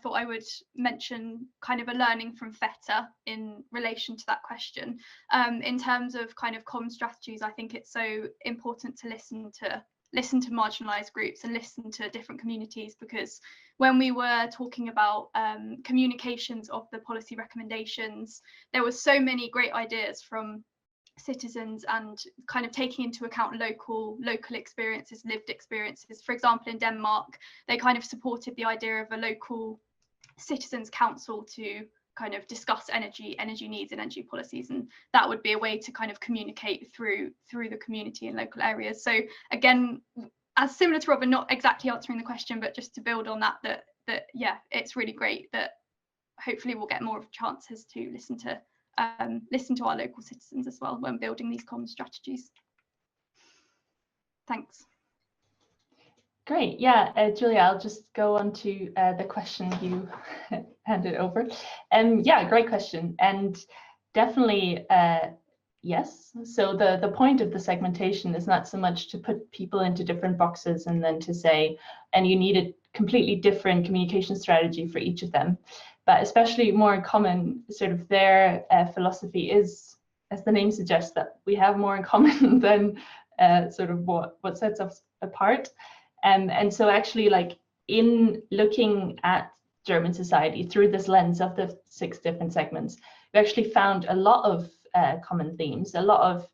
thought I would mention kind of a learning from FETA in relation to that question. In terms of kind of common strategies, I think it's so important to listen to marginalized groups and listen to different communities, because when we were talking about communications of the policy recommendations, there were so many great ideas from citizens and kind of taking into account local experiences, lived experiences. For example, in Denmark, they kind of supported the idea of a local citizens council to kind of discuss energy needs and energy policies, and that would be a way to kind of communicate through the community and local areas. So again, as similar to Robin, not exactly answering the question, but just to build on that yeah, it's really great that hopefully we'll get more of chances to listen to our local citizens as well when building these common strategies. Thanks. Great. Yeah, Julia, I'll just go on to the question you handed over. Yeah, great question. And definitely yes. So the point of the segmentation is not so much to put people into different boxes and then to say, and you need a completely different communication strategy for each of them. But especially more in common, sort of their philosophy is, as the name suggests, that we have more in common than sort of what sets us apart. And so actually, like, in looking at German society through this lens of the 6 different segments, we actually found a lot of common themes. A lot of,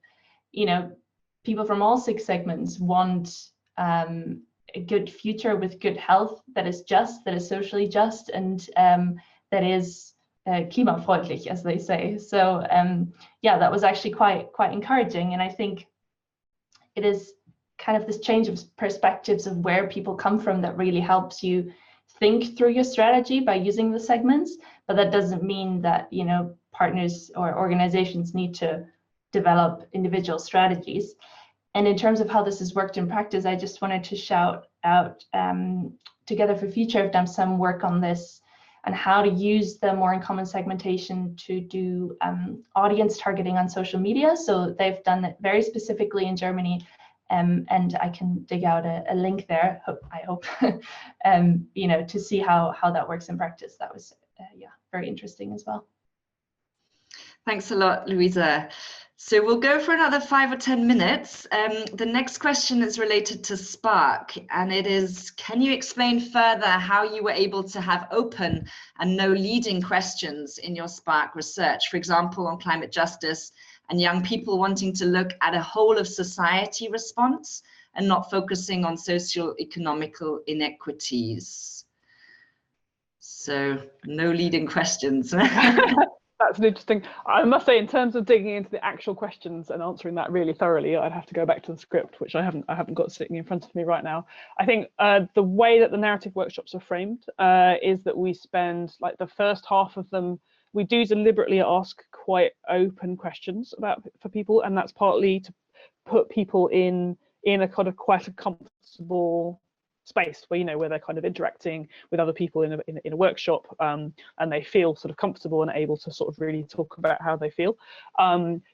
people from all 6 segments want a good future with good health that is just, that is socially just, and that is klimafreundlich, as they say. So yeah, that was actually quite encouraging, and I think it is kind of this change of perspectives of where people come from that really helps you think through your strategy by using the segments. But that doesn't mean that, partners or organizations need to develop individual strategies. And in terms of how this has worked in practice, I just wanted to shout out, Together for Future have done some work on this and how to use the more in common segmentation to do audience targeting on social media. So they've done it very specifically in Germany, and I can dig out a link there, I hope, to see how that works in practice. That was, yeah, very interesting as well. Thanks a lot, Louisa. So we'll go for another 5 or 10 minutes. The next question is related to Spark, and it is, can you explain further how you were able to have open and no leading questions in your Spark research, for example, on climate justice and young people wanting to look at a whole of society response and not focusing on socio-economical inequities? So no leading questions. That's an interesting. I must say, in terms of digging into the actual questions and answering that really thoroughly, I'd have to go back to the script, which I haven't got sitting in front of me right now. I think the way that the narrative workshops are framed is that we spend, like, the first half of them, we do deliberately ask quite open questions for people, and that's partly to put people in a kind of quite a comfortable space where, where they're kind of interacting with other people in a workshop, and they feel sort of comfortable and able to sort of really talk about how they feel.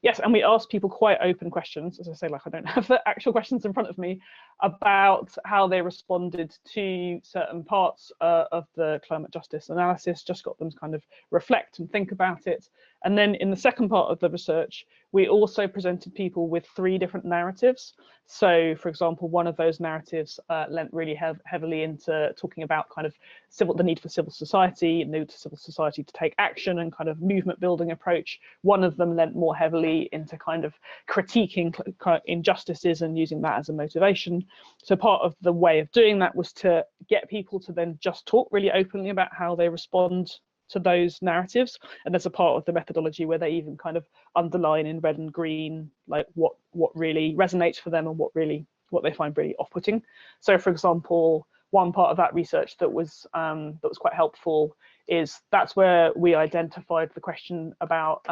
Yes, and we ask people quite open questions. As I say, like, I don't have the actual questions in front of me, about how they responded to certain parts of the climate justice analysis, just got them to kind of reflect and think about it. And then in the second part of the research, we also presented people with 3 different narratives. So, for example, one of those narratives lent really heavily into talking about kind of the need for civil society, and the need for civil society to take action and kind of movement building approach. One of them lent more heavily into kind of critiquing injustices and using that as a motivation. So part of the way of doing that was to get people to then just talk really openly about how they respond to those narratives, and there's a part of the methodology where they even kind of underline in red and green, like, what really resonates for them and what they find really off-putting. So, for example, one part of that research that was quite helpful is that's where we identified the question about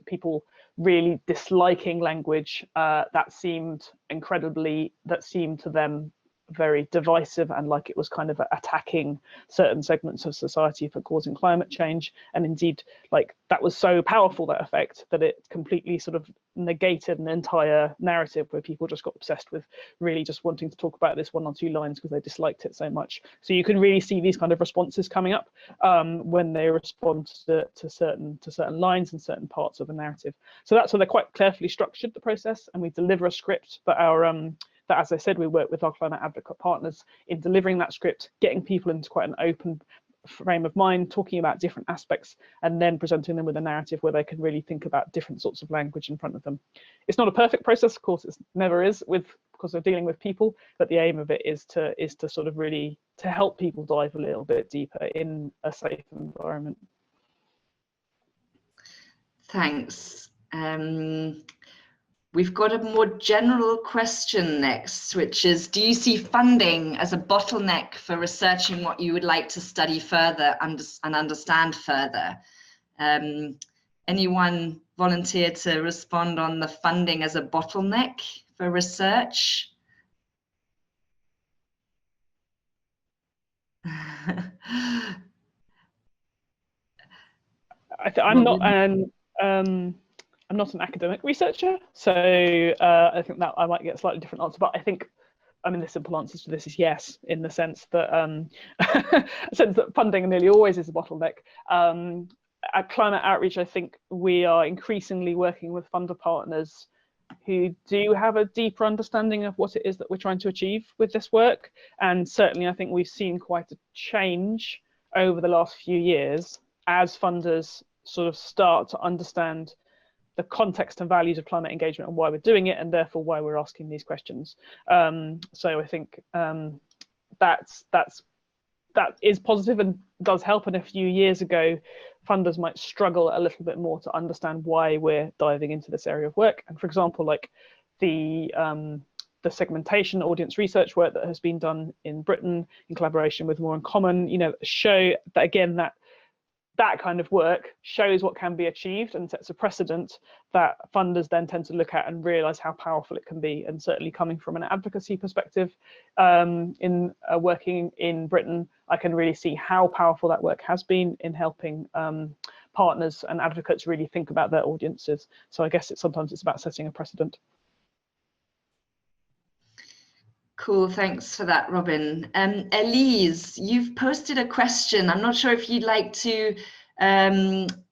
people really disliking language that seemed to them very divisive, and like it was kind of attacking certain segments of society for causing climate change. And indeed, like, that was so powerful, that effect, that it completely sort of negated an entire narrative where people just got obsessed with really just wanting to talk about this 1 or 2 lines because they disliked it so much. So you can really see these kind of responses coming up when they respond to certain lines and certain parts of a narrative. So that's why they're quite carefully structured, the process, and we deliver a script that that, as I said, we work with our climate advocate partners in delivering that script, getting people into quite an open frame of mind, talking about different aspects, and then presenting them with a narrative where they can really think about different sorts of language in front of them. It's not a perfect process, of course, it never is, because we're dealing with people, but the aim of it is to sort of really to help people dive a little bit deeper in a safe environment. Thanks. We've got a more general question next, which is, do you see funding as a bottleneck for researching what you would like to study further and understand further? Anyone volunteer to respond on the funding as a bottleneck for research? I'm not an I'm not an academic researcher, so I think that I might get a slightly different answer, but I mean, the simple answer to this is yes, in the sense that funding nearly always is a bottleneck. At Climate Outreach, I think we are increasingly working with funder partners who do have a deeper understanding of what it is that we're trying to achieve with this work. And certainly, I think we've seen quite a change over the last few years as funders sort of start to understand the context and values of climate engagement and why we're doing it, and therefore why we're asking these questions. So I think that is positive and does help. And a few years ago, funders might struggle a little bit more to understand why we're diving into this area of work. And for example, like the segmentation audience research work that has been done in Britain in collaboration with More in Common, show that again that kind of work shows what can be achieved and sets a precedent that funders then tend to look at and realize how powerful it can be. And certainly coming from an advocacy perspective, in working in Britain, I can really see how powerful that work has been in helping partners and advocates really think about their audiences. So I guess sometimes it's about setting a precedent. Cool, thanks for that, Robin. Elise, you've posted a question. I'm not sure if you'd like to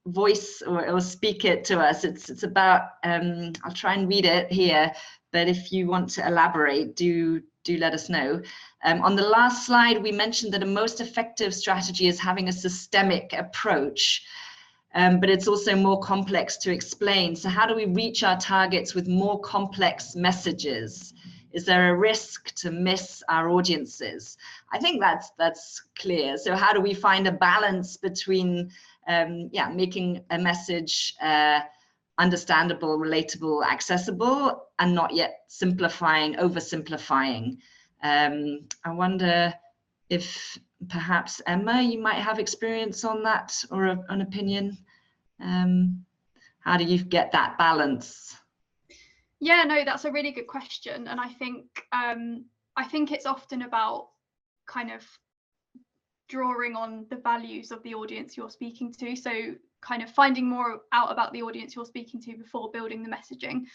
voice or speak it to us. It's about, I'll try and read it here, but if you want to elaborate, do let us know. On the last slide, we mentioned that a most effective strategy is having a systemic approach, but it's also more complex to explain. So how do we reach our targets with more complex messages? Is there a risk to miss our audiences? I think that's clear. So how do we find a balance between making a message understandable, relatable, accessible, and not yet oversimplifying? I wonder if perhaps Emma, you might have experience on that or an opinion. How do you get that balance? Yeah, no, that's a really good question. And I think it's often about kind of drawing on the values of the audience you're speaking to. So kind of finding more out about the audience you're speaking to before building the messaging,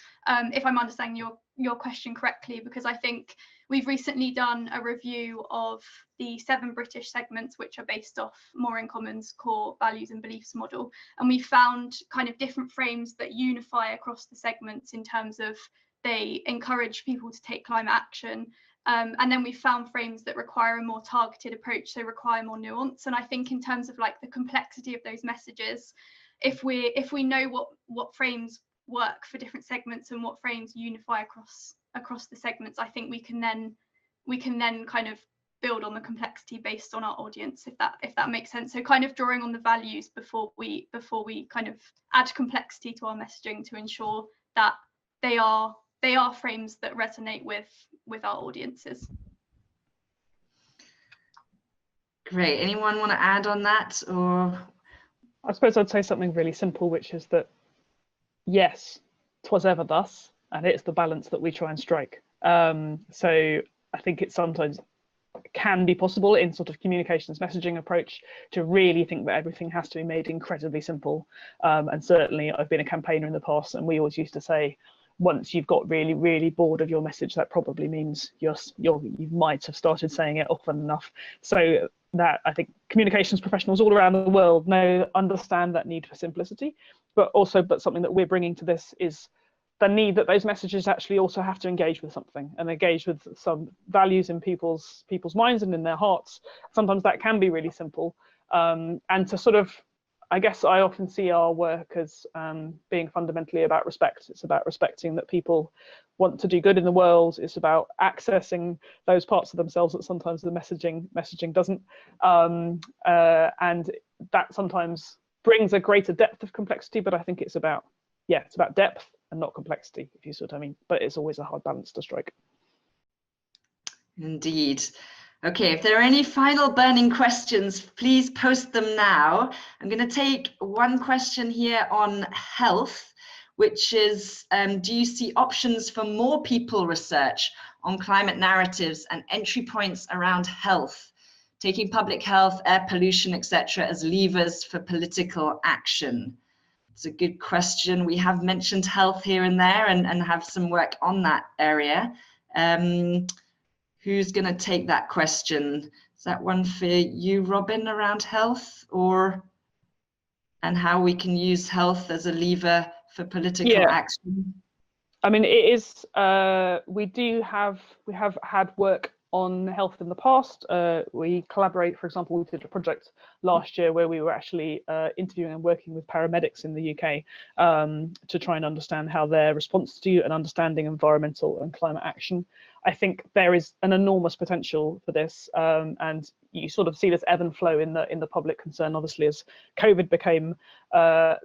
if I'm understanding your question correctly, because I think we've recently done a review of the 7 British segments, which are based off More in Common's core values and beliefs model. And we found kind of different frames that unify across the segments in terms of they encourage people to take climate action. And then we found frames that require a more targeted approach, so require more nuance. And I think in terms of like the complexity of those messages, if we know what frames work for different segments and what frames unify across the segments, I think we can then kind of build on the complexity based on our audience, if that makes sense. So kind of drawing on the values before we kind of add complexity to our messaging to ensure that they are frames that resonate with our audiences. Great. Anyone want to add on that? Or I suppose I'd say something really simple, which is that yes, 'twas ever thus, and it's the balance that we try and strike. So I think it sometimes can be possible in sort of communications messaging approach to really think that everything has to be made incredibly simple. And certainly I've been a campaigner in the past, and we always used to say, once you've got really, really bored of your message, that probably means you might have started saying it often enough. So that I think communications professionals all around the world understand that need for simplicity, but something that we're bringing to this is the need that those messages actually also have to engage with something and engage with some values in people's minds and in their hearts. Sometimes that can be really simple, and to sort of, I guess I often see our work as being fundamentally about respect. It's about respecting that people want to do good in the world. It's about accessing those parts of themselves that sometimes the messaging doesn't. And that sometimes brings a greater depth of complexity, but I think it's about depth and not complexity, if you see what I mean. But it's always a hard balance to strike. Indeed. Okay, if there are any final burning questions, please post them now. I'm going to take one question here on health, which is, do you see options for more people research on climate narratives and entry points around health, taking public health, air pollution, etc., as levers for political action? It's a good question. We have mentioned health here and there and have some work on that area. Who's going to take that question? Is that one for you, Robin, around health, and how we can use health as a lever for political action? I mean, it is, we have had work on health in the past. We collaborate, for example, we did a project last year where we were actually interviewing and working with paramedics in the UK to try and understand how their response to and understanding environmental and climate action. I think there is an enormous potential for this, and you sort of see this ebb and flow in the public concern. Obviously, as COVID became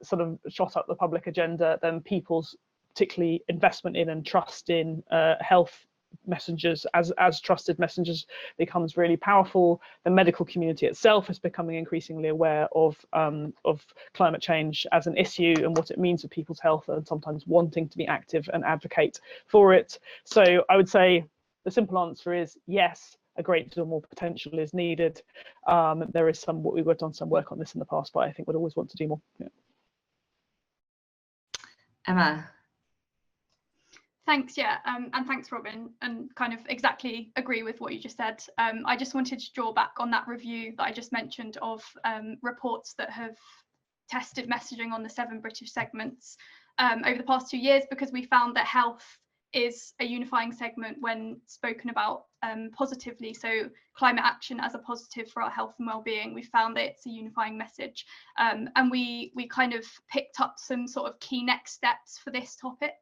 sort of shot up the public agenda, then people's particularly investment in and trust in health messengers as trusted messengers becomes really powerful. The medical community itself is becoming increasingly aware of climate change as an issue and what it means for people's health, and sometimes wanting to be active and advocate for it. So I would say the simple answer is yes, a great deal more potential is needed. There is we've done some work on this in the past, but I think we'd always want to do more. Yeah. Emma. Thanks, yeah, and thanks, Robin, and kind of exactly agree with what you just said. I just wanted to draw back on that review that I just mentioned of reports that have tested messaging on the 7 British segments over the past 2 years, because we found that health is a unifying segment when spoken about positively. So climate action as a positive for our health and well-being, we found that it's a unifying message, and we kind of picked up some sort of key next steps for this topic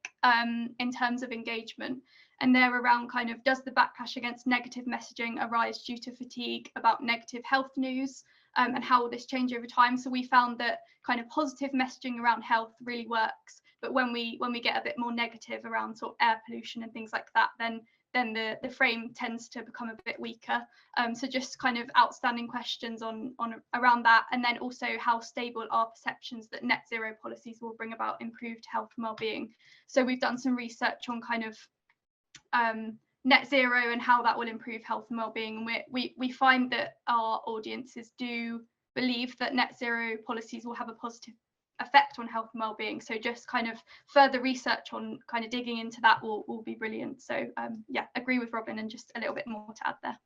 in terms of engagement, and they're around kind of, does the backlash against negative messaging arise due to fatigue about negative health news, and how will this change over time? So we found that kind of positive messaging around health really works, but when we get a bit more negative around sort of air pollution and things like that, then the frame tends to become a bit weaker. So just kind of outstanding questions on around that, and then also how stable are perceptions that net zero policies will bring about improved health and well-being. So we've done some research on kind of net zero and how that will improve health and well-being, and we find that our audiences do believe that net zero policies will have a positive effect on health and well-being. So just kind of further research on kind of digging into that will be brilliant. So yeah, agree with Robin, and just a little bit more to add there.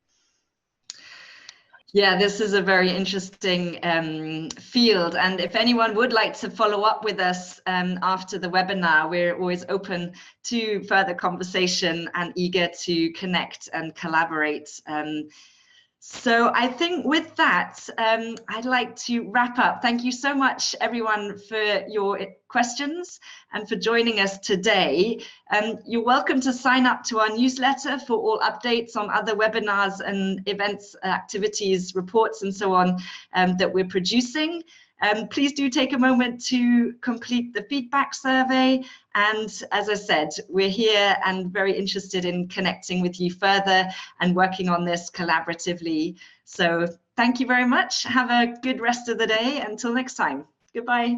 Yeah, this is a very interesting field, and if anyone would like to follow up with us after the webinar, we're always open to further conversation and eager to connect and collaborate. So I think with that, I'd like to wrap up. Thank you so much, everyone, for your questions and for joining us today. You're welcome to sign up to our newsletter for all updates on other webinars and events, activities, reports, and so on that we're producing. Please do take a moment to complete the feedback survey. And as I said, we're here and very interested in connecting with you further and working on this collaboratively. So thank you very much. Have a good rest of the day. Until next time. Goodbye.